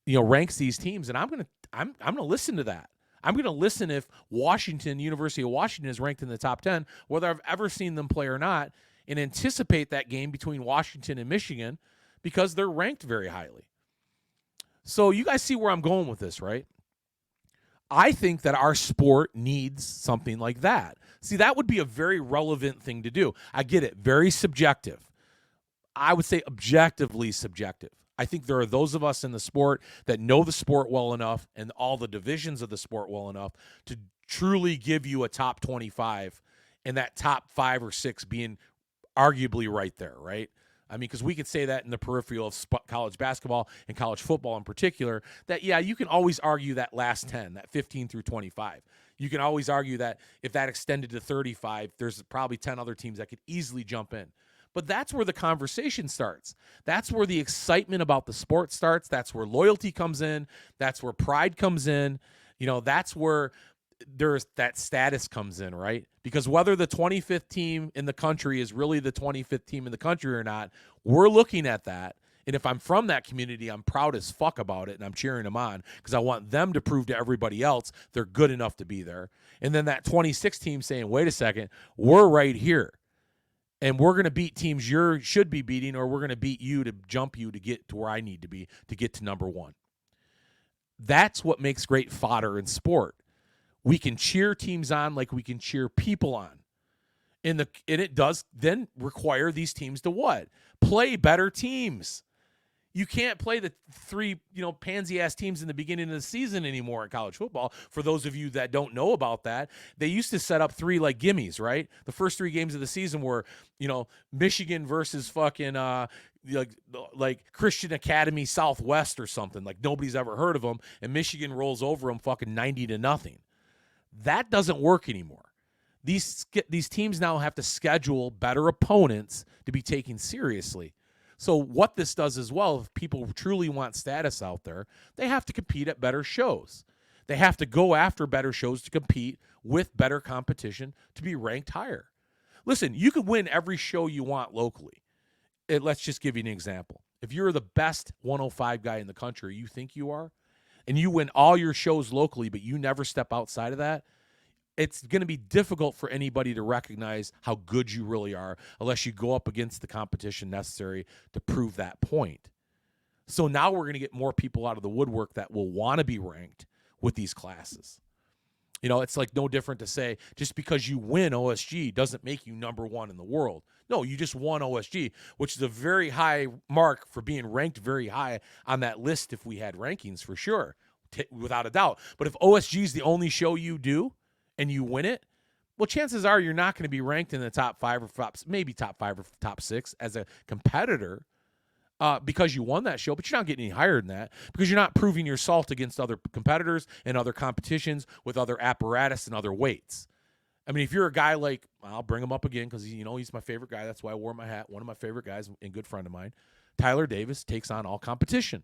ranks these teams, and I'm gonna listen to that. I'm gonna listen if University of Washington is ranked in the top 10, whether I've ever seen them play or not, and anticipate that game between Washington and Michigan because they're ranked very highly. So you guys see where I'm going with this, right? I think that our sport needs something like that. See, that would be a very relevant thing to do. I get it, very subjective. I would say objectively subjective. I think there are those of us in the sport that know the sport well enough and all the divisions of the sport well enough to truly give you a top 25 and that top 5 or 6 being arguably right there, right? I mean, because we could say that in the peripheral of college basketball and college football in particular, that, yeah, you can always argue that last 10, that 15 through 25. You can always argue that if that extended to 35, there's probably 10 other teams that could easily jump in. But that's where the conversation starts. That's where the excitement about the sport starts. That's where loyalty comes in. That's where pride comes in. That's where there's that status comes in, right? Because whether the 25th team in the country is really the 25th team in the country or not, we're looking at that. And if I'm from that community, I'm proud as fuck about it, and I'm cheering them on because I want them to prove to everybody else they're good enough to be there. And then that 26th team saying, wait a second, we're right here. And we're going to beat teams you should be beating, or we're going to beat you to jump you to get to where I need to be to get to number one. That's what makes great fodder in sport. We can cheer teams on like we can cheer people on. And it does then require these teams to what? Play better teams. You can't play the 3, pansy-ass teams in the beginning of the season anymore in college football. For those of you that don't know about that, they used to set up 3 like gimmies, right? The first 3 games of the season were, Michigan versus fucking like Christian Academy Southwest or something. Like nobody's ever heard of them, and Michigan rolls over them fucking 90-0. That doesn't work anymore. These teams now have to schedule better opponents to be taken seriously. So what this does as well, if people truly want status out there, they have to compete at better shows. They have to go after better shows to compete with better competition to be ranked higher. Listen, you can win every show you want locally. Let's just give you an example. If you're the best 105 guy in the country, you think you are, and you win all your shows locally, but you never step outside of that, it's going to be difficult for anybody to recognize how good you really are unless you go up against the competition necessary to prove that point. So now we're going to get more people out of the woodwork that will want to be ranked, with these classes. You know, it's like no different to say just because you win OSG doesn't make you number one in the world. No, you just won OSG, which is a very high mark for being ranked very high on that list if we had rankings for sure, without a doubt. But if OSG is the only show you do and you win it, well, chances are you're not going to be ranked in the top 5 or maybe top 5 or top 6 as a competitor. Because you won that show, but you're not getting any higher than that because you're not proving your salt against other competitors and other competitions with other apparatus and other weights. I mean, if you're a guy like, I'll bring him up again because, he's my favorite guy. That's why I wore my hat. One of my favorite guys and good friend of mine. Tyler Davis takes on all competition.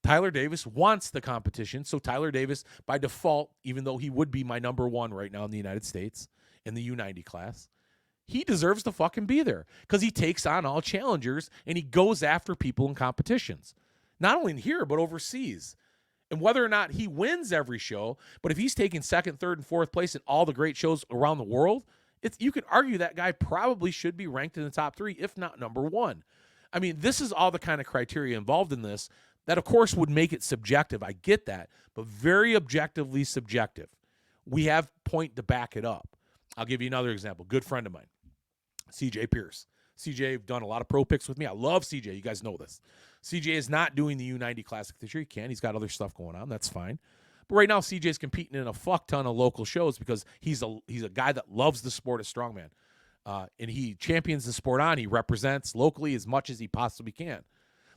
Tyler Davis wants the competition. So Tyler Davis, by default, even though he would be my number one right now in the United States in the U90 class, he deserves to fucking be there because he takes on all challengers and he goes after people in competitions, not only in here, but overseas. And whether or not he wins every show, but if he's taking second, third, and fourth place in all the great shows around the world, you could argue that guy probably should be ranked in the top 3, if not number 1. I mean, this is all the kind of criteria involved in this that, of course, would make it subjective. I get that, but very objectively subjective. We have point to back it up. I'll give you another example. Good friend of mine. CJ Pierce. CJ done a lot of pro picks with me. I love CJ. You guys know this. CJ is not doing the U90 Classic this year. He can. He's got other stuff going on. That's fine. But right now, CJ's competing in a fuck ton of local shows because he's a guy that loves the sport of strongman. And he champions the sport on. He represents locally as much as he possibly can.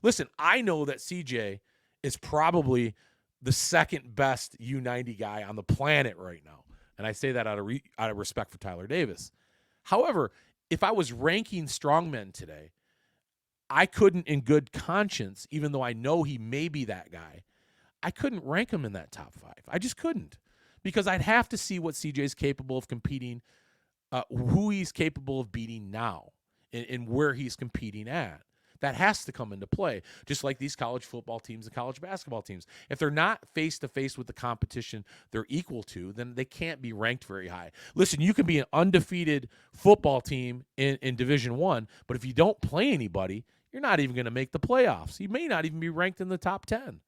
Listen, I know that CJ is probably the second best U90 guy on the planet right now. And I say that out of respect for Tyler Davis. However, if I was ranking strongmen today, I couldn't in good conscience, even though I know he may be that guy, I couldn't rank him in that top 5. I just couldn't because I'd have to see what CJ's capable of competing, who he's capable of beating now and where he's competing at. That has to come into play, just like these college football teams and college basketball teams. If they're not face-to-face with the competition they're equal to, then they can't be ranked very high. Listen, you can be an undefeated football team in Division I, but if you don't play anybody, you're not even going to make the playoffs. You may not even be ranked in the top 10.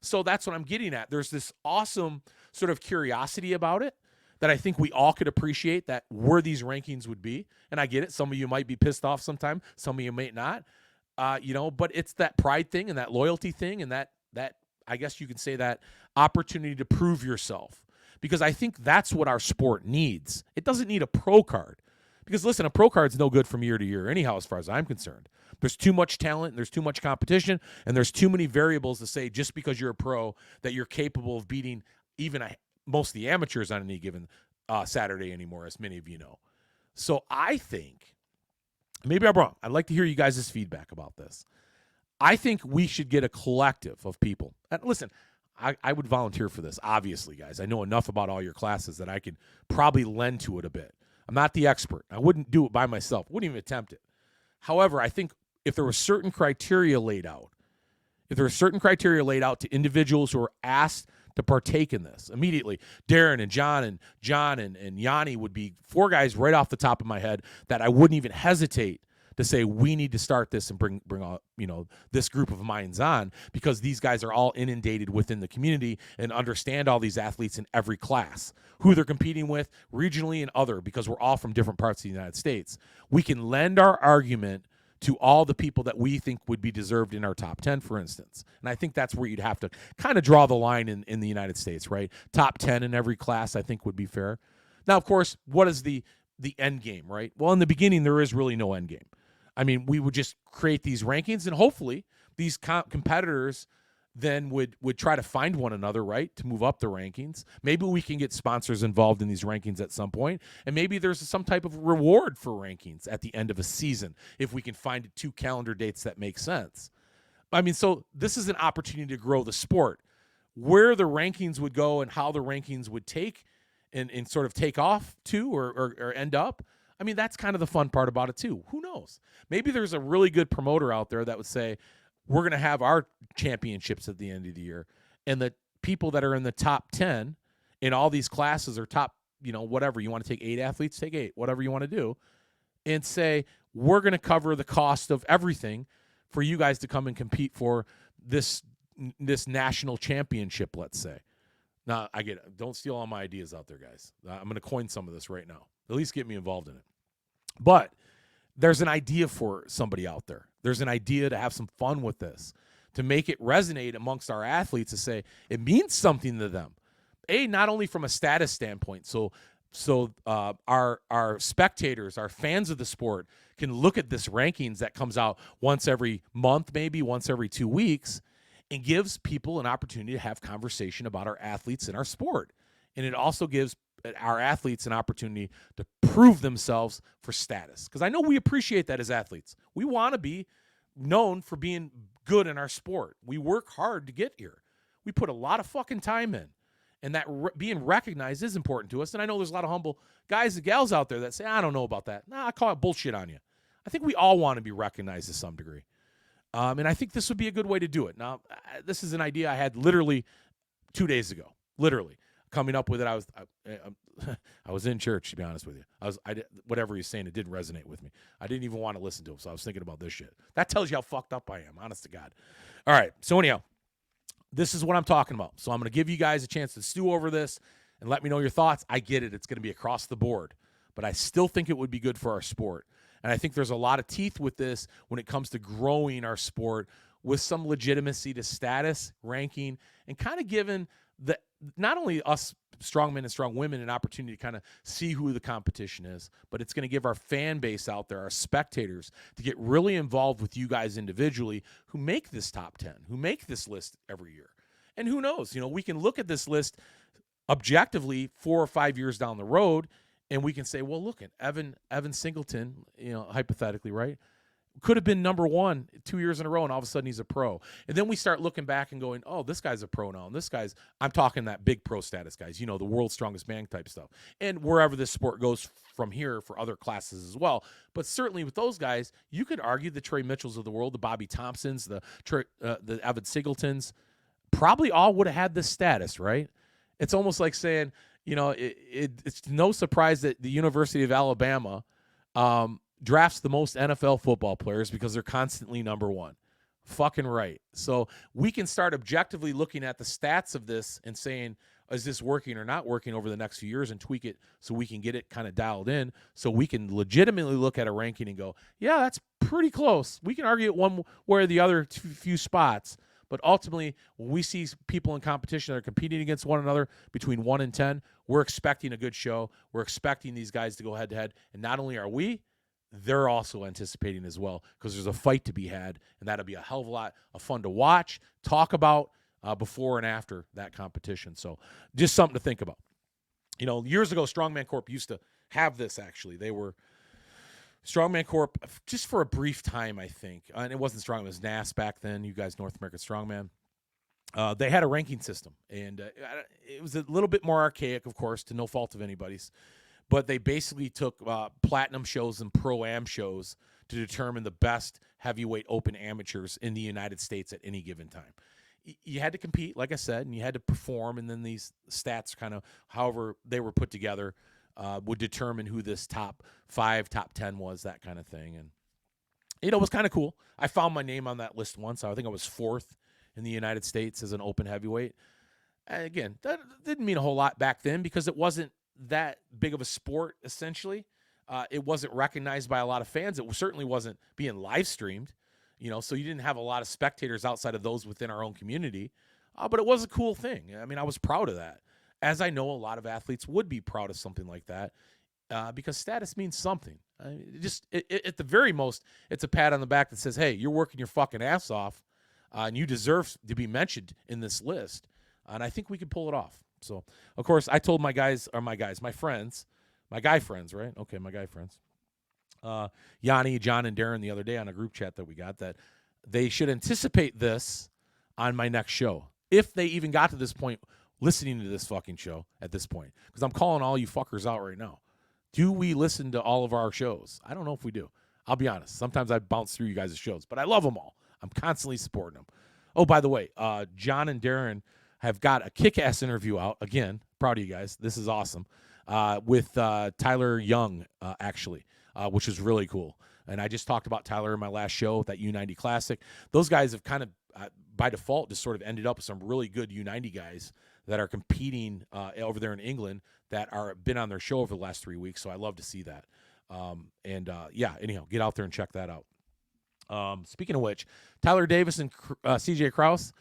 So that's what I'm getting at. There's this awesome sort of curiosity about it that I think we all could appreciate, that where these rankings would be. And I get it. Some of you might be pissed off sometime. Some of you may not. But it's that pride thing and that loyalty thing and that I guess you can say that opportunity to prove yourself, because I think that's what our sport needs. It doesn't need a pro card, because listen, a pro card's no good from year to year anyhow, as far as I'm concerned. There's too much talent and there's too much competition and there's too many variables to say just because you're a pro that you're capable of beating even most of the amateurs on any given Saturday anymore, as many of you know. So I think, maybe I'm wrong. I'd like to hear you guys' feedback about this. I think we should get a collective of people. And listen, I would volunteer for this, obviously, guys. I know enough about all your classes that I could probably lend to it a bit. I'm not the expert. I wouldn't do it by myself. Wouldn't even attempt it. However, I think if there were certain criteria laid out, to individuals who are asked to partake in this immediately, Darren and John and Yanni would be 4 guys right off the top of my head that I wouldn't even hesitate to say we need to start this and bring all, this group of minds on, because these guys are all inundated within the community and understand all these athletes in every class, who they're competing with regionally and other, because we're all from different parts of the United States. We can lend our argument to all the people that we think would be deserved in our top 10, for instance. And I think that's where you'd have to kind of draw the line in the United States, right? Top 10 in every class, I think, would be fair. Now, of course, what is the end game, right? Well, in the beginning, there is really no end game. I mean, we would just create these rankings, and hopefully these competitors then would try to find one another, right, to move up the rankings. Maybe we can get sponsors involved in these rankings at some point, and maybe there's some type of reward for rankings at the end of a season if we can find 2 calendar dates that make sense. I mean, so this is an opportunity to grow the sport. Where the rankings would go and how the rankings would take and sort of take off to or end up, I mean, that's kind of the fun part about it too. Who knows? Maybe there's a really good promoter out there that would say, we're going to have our championships at the end of the year, and the people that are in the top 10 in all these classes or top, whatever, you want to take 8 athletes, take 8, whatever you want to do, and say, we're going to cover the cost of everything for you guys to come and compete for this national championship, let's say. Now, I get it. Don't steal all my ideas out there, guys. I'm going to coin some of this right now. At least get me involved in it. But there's an idea for somebody out there. There's an idea to have some fun with this, to make it resonate amongst our athletes, to say it means something to them. Not only from a status standpoint, so our spectators, our fans of the sport, can look at this rankings that comes out once every month, maybe once every 2 weeks, and gives people an opportunity to have conversation about our athletes and our sport. And it also gives our athletes an opportunity to prove themselves for status. Because I know we appreciate that as athletes. We want to be known for being good in our sport. We work hard to get here. We put a lot of fucking time in. And that being recognized is important to us. And I know there's a lot of humble guys and gals out there that say, I don't know about that. Nah, I call it bullshit on you. I think we all want to be recognized to some degree. And I think this would be a good way to do it. Now, this is an idea I had literally 2 days ago. Literally. Coming up with it, I was in church, to be honest with you. Whatever he's saying, it didn't resonate with me. I didn't even want to listen to him, so I was thinking about this shit. That tells you how fucked up I am, honest to God. All right, so anyhow, this is what I'm talking about. So I'm going to give you guys a chance to stew over this and let me know your thoughts. I get it. It's going to be across the board, but I still think it would be good for our sport. And I think there's a lot of teeth with this when it comes to growing our sport with some legitimacy to status, ranking, and kind of giving not only us strong men and strong women an opportunity to kind of see who the competition is, but it's going to give our fan base out there, our spectators, to get really involved with you guys individually who make this top 10, who make this list every year. And who knows, we can look at this list objectively 4 or 5 years down the road, and we can say, well, look at Evan Singleton, hypothetically, right? Could have been number 1 2 years in a row, and all of a sudden he's a pro. And then we start looking back and going, oh, this guy's a pro now. And this guy's, I'm talking that big pro status guys, the world's strongest man type stuff. And wherever this sport goes from here for other classes as well. But certainly with those guys, you could argue the Trey Mitchells of the world, the Bobby Thompsons, the Evan Singletons, probably all would have had this status, right? It's almost like saying, it's no surprise that the University of Alabama drafts the most NFL football players because they're constantly number 1. Fucking right. So we can start objectively looking at the stats of this and saying, is this working or not working over the next few years, and tweak it so we can get it kind of dialed in, so we can legitimately look at a ranking and go, yeah, that's pretty close. We can argue it one way or the other few spots. But ultimately, when we see people in competition that are competing against one another between 1 and 10, we're expecting a good show. We're expecting these guys to go head-to-head. And not only are we, they're also anticipating as well, because there's a fight to be had, and that'll be a hell of a lot of fun to watch, talk about before and after that competition. So just something to think about. Years ago, Strongman Corp used to have this, actually. They were Strongman Corp, just for a brief time, I think. And it wasn't Strongman, it was NAS back then, you guys, North American Strongman. They had a ranking system, and it was a little bit more archaic, of course, to no fault of anybody's. But they basically took platinum shows and pro-am shows to determine the best heavyweight open amateurs in the United States at any given time. You had to compete, like I said, and you had to perform, and then these stats kind of, however they were put together, would determine who this top 5, top 10 was, that kind of thing. And, it was kind of cool. I found my name on that list once. I think I was 4th in the United States as an open heavyweight. And again, that didn't mean a whole lot back then because it wasn't that big of a sport, essentially. It wasn't recognized by a lot of fans. It certainly wasn't being live streamed, so you didn't have a lot of spectators outside of those within our own community. But it was a cool thing. I mean, I was proud of that, as I know a lot of athletes would be proud of something like that, because status means something. At the very most, it's a pat on the back that says, hey, you're working your fucking ass off, and you deserve to be mentioned in this list. And I think we can pull it off. So, of course, I told my friends, my guy friends, right? Okay, my guy friends, Yanni, John, and Darren the other day on a group chat that we got, that they should anticipate this on my next show, if they even got to this point listening to this fucking show at this point. Because I'm calling all you fuckers out right now. Do we listen to all of our shows? I don't know if we do. I'll be honest. Sometimes I bounce through you guys' shows, but I love them all. I'm constantly supporting them. Oh, by the way, John and Darren have got a kick-ass interview out. Again, proud of you guys. This is awesome. With Tyler Young, actually, which is really cool. And I just talked about Tyler in my last show, that U90 Classic. Those guys have kind of, by default, just sort of ended up with some really good U90 guys that are competing over there in England that are been on their show over the last 3 weeks. So I love to see that. Anyhow, get out there and check that out. Speaking of which, Tyler Davis and CJ Krause,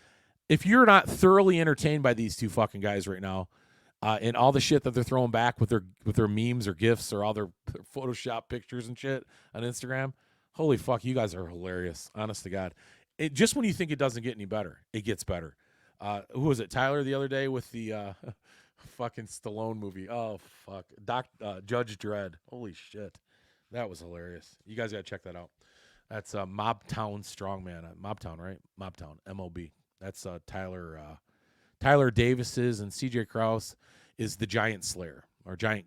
if you're not thoroughly entertained by these two fucking guys right now, and all the shit that they're throwing back with their memes or GIFs or all their Photoshop pictures and shit on Instagram, holy fuck, you guys are hilarious. Honest to God. Just when you think it doesn't get any better, it gets better. Who was it? Tyler the other day with the fucking Stallone movie. Oh, fuck. Judge Dredd. Holy shit. That was hilarious. You guys got to check that out. That's Mobtown Strongman. Mobtown, right? Mobtown. M-O-B. That's Tyler Davis's, and CJ Krause is the Giant Slayer. Giant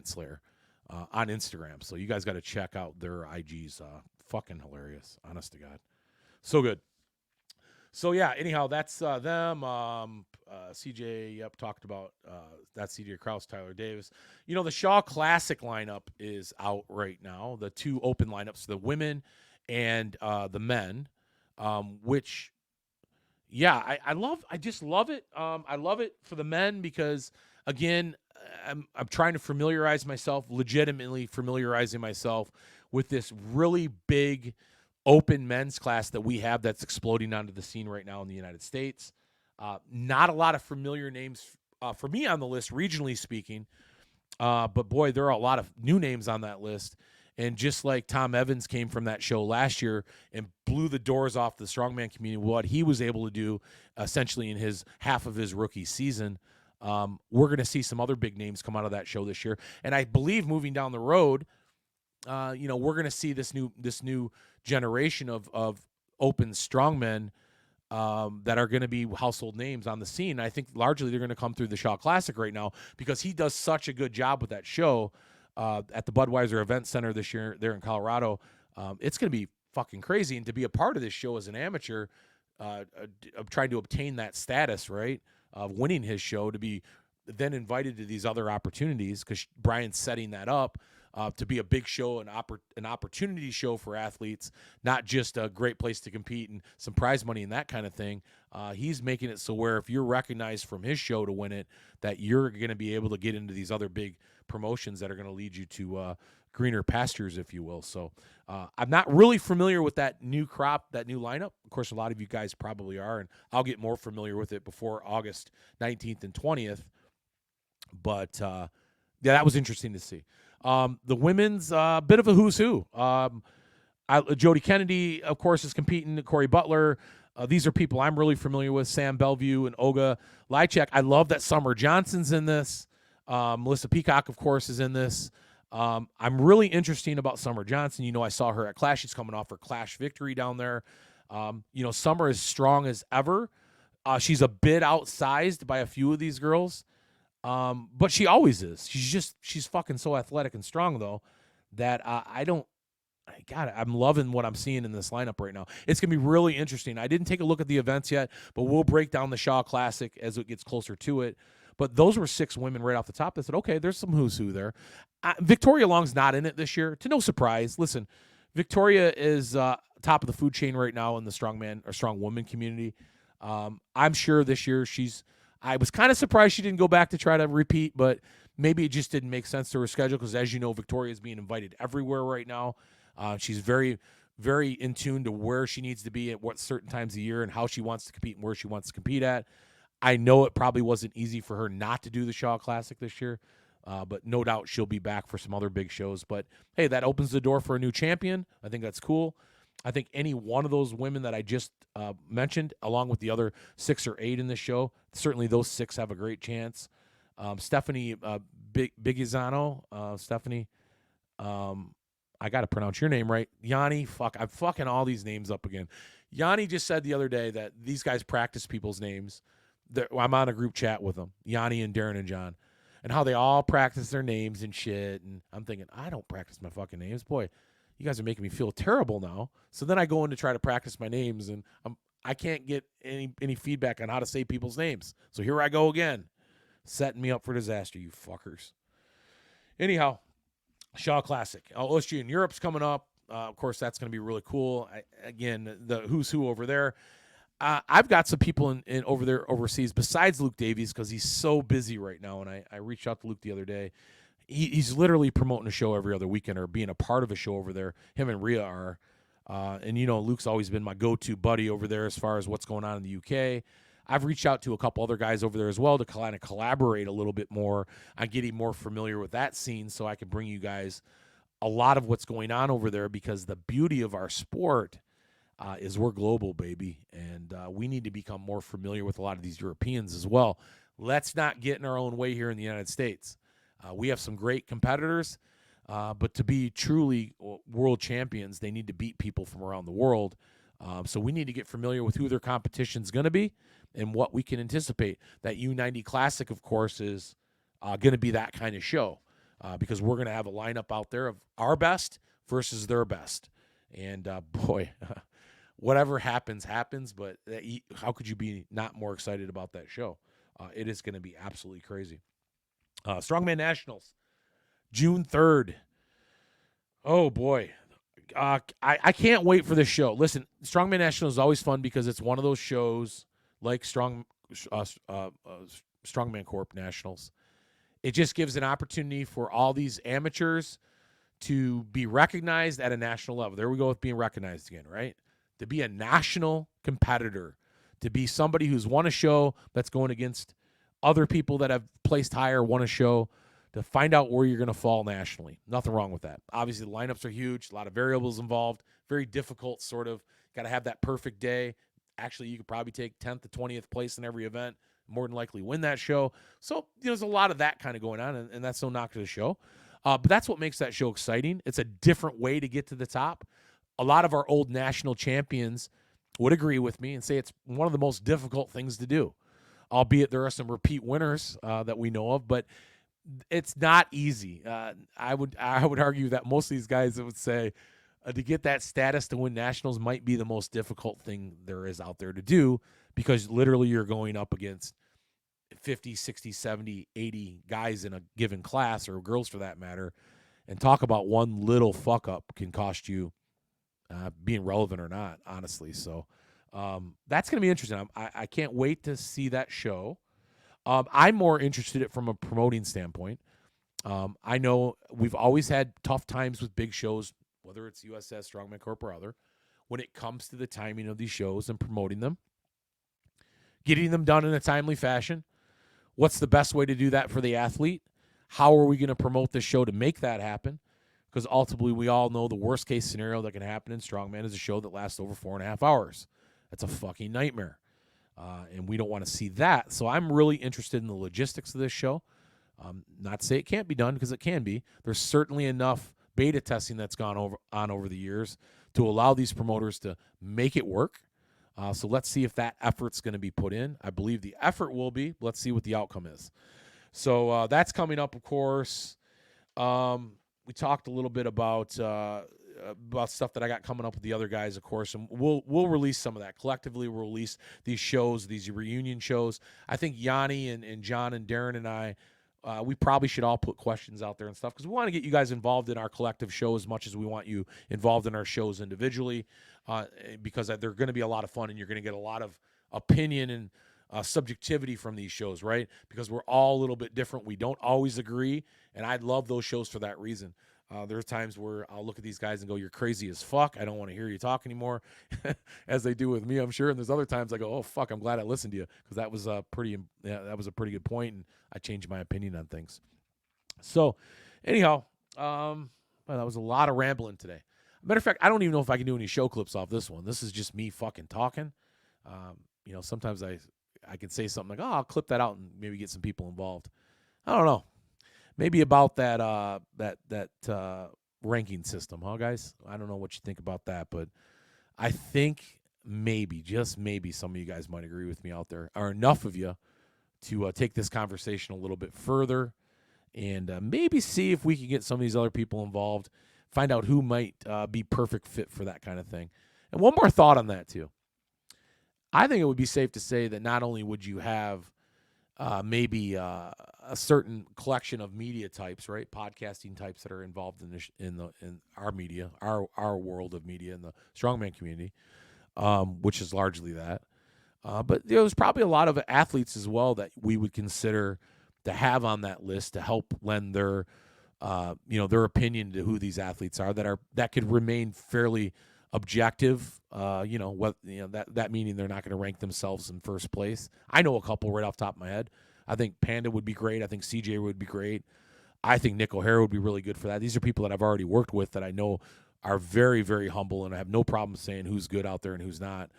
Slayer on Instagram. So you guys got to check out their IGs. Fucking hilarious. Honest to God. So good. So, yeah, anyhow, that's them. CJ, talked about that's CJ Krause, Tyler Davis. The Shaw Classic lineup is out right now, the two open lineups, the women and the men, which, yeah, I just love it. I love it for the men because, again, I'm trying to legitimately familiarizing myself with this really big open men's class that we have that's exploding onto the scene right now in the United States. Not a lot of familiar names for me on the list, regionally speaking. But, boy, there are a lot of new names on that list. And just like Tom Evans came from that show last year and blew the doors off the strongman community, what he was able to do essentially in his half of his rookie season, we're going to see some other big names come out of that show this year. And I believe moving down the road, we're going to see this new generation of open strongmen that are going to be household names on the scene. I think largely they're going to come through the Shaw Classic right now because he does such a good job with that show at the Budweiser Event Center this year there in Colorado. It's going to be fucking crazy. And to be a part of this show as an amateur, of trying to obtain that status, right, of winning his show, to be then invited to these other opportunities because Brian's setting that up to be a big show, an opportunity show for athletes, not just a great place to compete and some prize money and that kind of thing. He's making it so where if you're recognized from his show to win it, that you're going to be able to get into these other big promotions that are going to lead you to greener pastures, if you will. So I'm not really familiar with that new crop, that new lineup. Of course, a lot of you guys probably are, and I'll get more familiar with it before August 19th and 20th. But, yeah, that was interesting to see. The women's bit of a who's who. Jody Kennedy, of course, is competing. Corey Butler. These are people I'm really familiar with. Sam Bellevue and Olga Lychak. I love that Summer Johnson's in this. Melissa Peacock, of course, is in this. I'm really interested about Summer Johnson. I saw her at Clash. She's coming off her Clash victory down there. Summer is strong as ever. She's a bit outsized by a few of these girls. But she always is. She's fucking so athletic and strong, though, that I'm loving what I'm seeing in this lineup right now. It's going to be really interesting. I didn't take a look at the events yet, but we'll break down the Shaw Classic as it gets closer to it. But those were 6 women right off the top. I said, okay, there's some who's who there. Victoria Long's not in it this year, to no surprise. Listen, Victoria is top of the food chain right now in the strongman or strong woman community. I'm sure this year I was kind of surprised she didn't go back to try to repeat, but maybe it just didn't make sense to her schedule because, as you know, Victoria is being invited everywhere right now. She's very, very in tune to where she needs to be at what certain times of year and how she wants to compete and where she wants to compete at. I know it probably wasn't easy for her not to do the Shaw Classic this year, but no doubt she'll be back for some other big shows. But, hey, that opens the door for a new champion. I think that's cool. I think any one of those women that I just mentioned, along with the other 6 or 8 in this show, certainly those 6 have a great chance. Stephanie Bigizano, Stephanie, I got to pronounce your name right. Yanni, I'm fucking all these names up again. Yanni just said the other day that these guys practice people's names. I'm on a group chat with them, Yanni and Darren and John, and how they all practice their names and shit. And I'm thinking, I don't practice my fucking names. Boy, you guys are making me feel terrible now. So then I go in to try to practice my names, and I can't get any feedback on how to say people's names. So here I go again, setting me up for disaster, you fuckers. Anyhow, Shaw Classic. OSG in Europe's coming up. Of course, that's going to be really cool. Again, the who's who over there. I've got some people in over there overseas besides Luke Davies because he's so busy right now. And I reached out to Luke the other day. He's literally promoting a show every other weekend or being a part of a show over there. Him and Rhea are. And, Luke's always been my go-to buddy over there as far as what's going on in the UK. I've reached out to a couple other guys over there as well to kind of collaborate a little bit more on getting more familiar with that scene so I can bring you guys a lot of what's going on over there because the beauty of our sport is we're global, baby, and we need to become more familiar with a lot of these Europeans as well. Let's not get in our own way here in the United States. We have some great competitors, but to be truly world champions, they need to beat people from around the world. So we need to get familiar with who their competition is going to be and what we can anticipate. That U90 Classic, of course, is going to be that kind of show because we're going to have a lineup out there of our best versus their best. And, boy, whatever happens, but how could you be not more excited about that show? It is going to be absolutely crazy. Strongman Nationals, June 3rd. Oh, boy. I can't wait for this show. Listen, Strongman National is always fun because it's one of those shows like Strongman Corp Nationals. It just gives an opportunity for all these amateurs to be recognized at a national level. There we go with being recognized again, right? To be a national competitor, to be somebody who's won a show that's going against other people that have placed higher, won a show, to find out where you're going to fall nationally. Nothing wrong with that. Obviously, the lineups are huge, a lot of variables involved, very difficult sort of. Got to have that perfect day. Actually, you could probably take 10th to 20th place in every event, more than likely win that show. So there's a lot of that kind of going on, and that's no knock to the show. But that's what makes that show exciting. It's a different way to get to the top. A lot of our old national champions would agree with me and say it's one of the most difficult things to do, albeit there are some repeat winners that we know of, but it's not easy. I would argue that most of these guys would say to get that status to win nationals might be the most difficult thing there is out there to do because literally you're going up against 50, 60, 70, 80 guys in a given class or girls for that matter, and talk about one little fuck up can cost you being relevant or not, honestly. So that's going to be interesting. I can't wait to see that show. I'm more interested in it from a promoting standpoint. I know we've always had tough times with big shows, whether it's USS, Strongman Corp, or other, when it comes to the timing of these shows and promoting them, getting them done in a timely fashion. What's the best way to do that for the athlete? How are we going to promote this show to make that happen? Because ultimately, we all know the worst case scenario that can happen in Strongman is a show that lasts over 4.5 hours. That's a fucking nightmare. And we don't want to see that. So I'm really interested in the logistics of this show. Not to say it can't be done, because it can be. There's certainly enough beta testing that's gone on over the years to allow these promoters to make it work. So let's see if that effort's going to be put in. I believe the effort will be. Let's see what the outcome is. So that's coming up, of course. We talked a little bit about stuff that I got coming up with the other guys, of course, and we'll release some of that. Collectively, we'll release these shows, these reunion shows. I think Yanni and John and Darren and I, we probably should all put questions out there and stuff because we want to get you guys involved in our collective show as much as we want you involved in our shows individually, because they're going to be a lot of fun and you're going to get a lot of opinion and subjectivity from these shows, right? Because we're all a little bit different. We don't always agree, and I love those shows for that reason. There are times where I'll look at these guys and go, "You're crazy as fuck. I don't want to hear you talk anymore," as they do with me, I'm sure. And there's other times I go, "Oh fuck, I'm glad I listened to you because that was a pretty good point, and I changed my opinion on things." So, anyhow, well, that was a lot of rambling today. Matter of fact, I don't even know if I can do any show clips off this one. This is just me fucking talking. Sometimes I can say something like, "Oh, I'll clip that out and maybe get some people involved." I don't know. Maybe about that ranking system, huh, guys? I don't know what you think about that, but I think maybe, just maybe, some of you guys might agree with me out there, or enough of you to take this conversation a little bit further and maybe see if we can get some of these other people involved, find out who might be perfect fit for that kind of thing. And one more thought on that, too. I think it would be safe to say that not only would you have maybe a certain collection of media types, right? Podcasting types that are involved in our media, our world of media in the strongman community, which is largely that. But there's probably a lot of athletes as well that we would consider to have on that list to help lend their their opinion to who these athletes are that could remain fairly objective. That meaning they're not going to rank themselves in first place. I know a couple right off the top of my head. I think Panda would be great. I think CJ would be great. I think Nick O'Hara would be really good for that. These are people that I've already worked with that I know are very, very humble, and I have no problem saying who's good out there and who's not.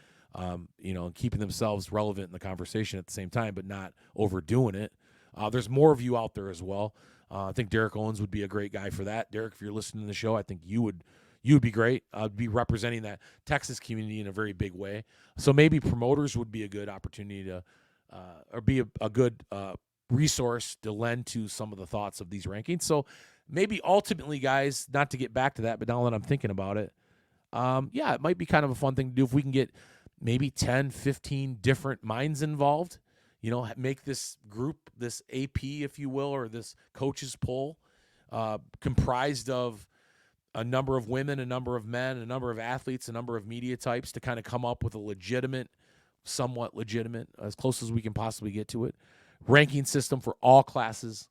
Keeping themselves relevant in the conversation at the same time, but not overdoing it. There's more of you out there as well. I think Derek Owens would be a great guy for that. Derek, if you're listening to the show, I think you would be great. Be representing that Texas community in a very big way. So maybe promoters would be a good opportunity to, or be a good resource to lend to some of the thoughts of these rankings. So maybe ultimately, guys, not to get back to that, but now that I'm thinking about it, it might be kind of a fun thing to do if we can get maybe 10, 15 different minds involved. Make this group, this AP, if you will, or this coaches poll, comprised of a number of women, a number of men, a number of athletes, a number of media types to kind of come up with a somewhat legitimate, as close as we can possibly get to it, ranking system for all classes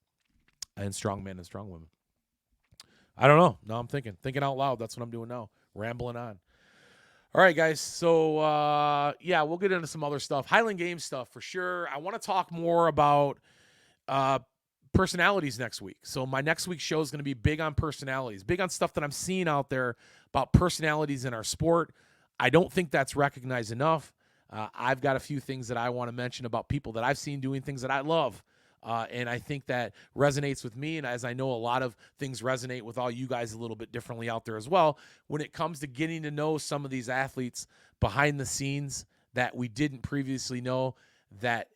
and strongman and strongwomen. I don't know. Now I'm thinking out loud. That's what I'm doing now. Rambling on. All right, guys. So, we'll get into some other stuff. Highland Games stuff for sure. I want to talk more about personalities next week. So my next week's show is going to be big on personalities, big on stuff that I'm seeing out there about personalities in our sport. I don't think that's recognized enough. I've got a few things that I want to mention about people that I've seen doing things that I love. And I think that resonates with me. And as I know, a lot of things resonate with all you guys a little bit differently out there as well. When it comes to getting to know some of these athletes behind the scenes that we didn't previously know, that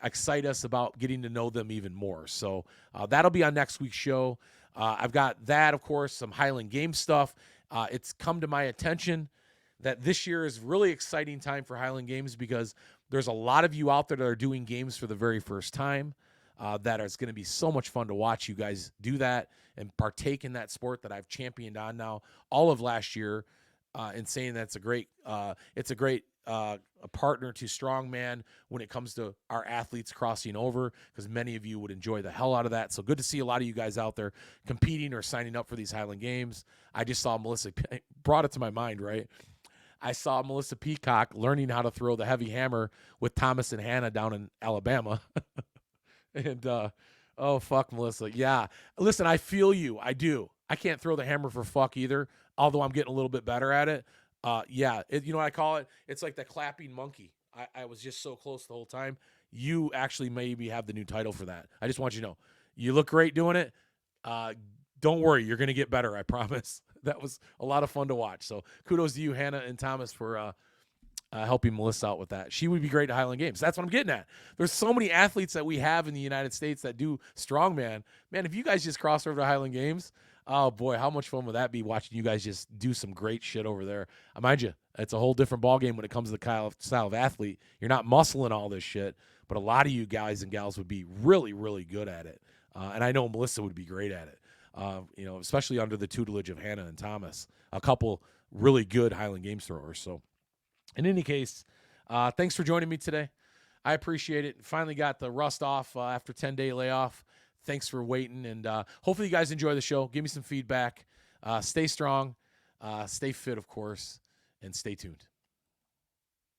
excite us about getting to know them even more. So that'll be on next week's show. I've got that, of course, some Highland Games stuff. It's come to my attention that this year is really exciting time for Highland Games because there's a lot of you out there that are doing games for the very first time. That is going to be so much fun to watch you guys do that and partake in that sport that I've championed on now all of last year, and saying that it's a great a partner to Strongman when it comes to our athletes crossing over, because many of you would enjoy the hell out of that. So good to see a lot of you guys out there competing or signing up for these Highland Games. I just saw Melissa, brought it to my mind, right? I saw Melissa Peacock learning how to throw the heavy hammer with Thomas and Hannah down in Alabama. And, oh, fuck, Melissa. Yeah. Listen, I feel you. I do. I can't throw the hammer for fuck either, although I'm getting a little bit better at it. You know what I call it? It's like the clapping monkey. I was just so close the whole time. You actually maybe have the new title for that. I just want you to know. You look great doing it. Don't worry. You're going to get better, I promise. That was a lot of fun to watch. So kudos to you, Hannah and Thomas, for helping Melissa out with that. She would be great at Highland Games. That's what I'm getting at. There's so many athletes that we have in the United States that do strongman. Man, if you guys just cross over to Highland Games, oh boy, how much fun would that be watching you guys just do some great shit over there. Mind you, it's a whole different ballgame when it comes to the style of athlete. You're not muscling all this shit, but a lot of you guys and gals would be really, really good at it. And I know Melissa would be great at it, especially under the tutelage of Hannah and Thomas, a couple really good Highland Games throwers. So in any case, thanks for joining me today. I appreciate it. Finally got the rust off after 10-day layoff. Thanks for waiting, and hopefully you guys enjoy the show. Give me some feedback. Stay strong, stay fit, of course, and stay tuned.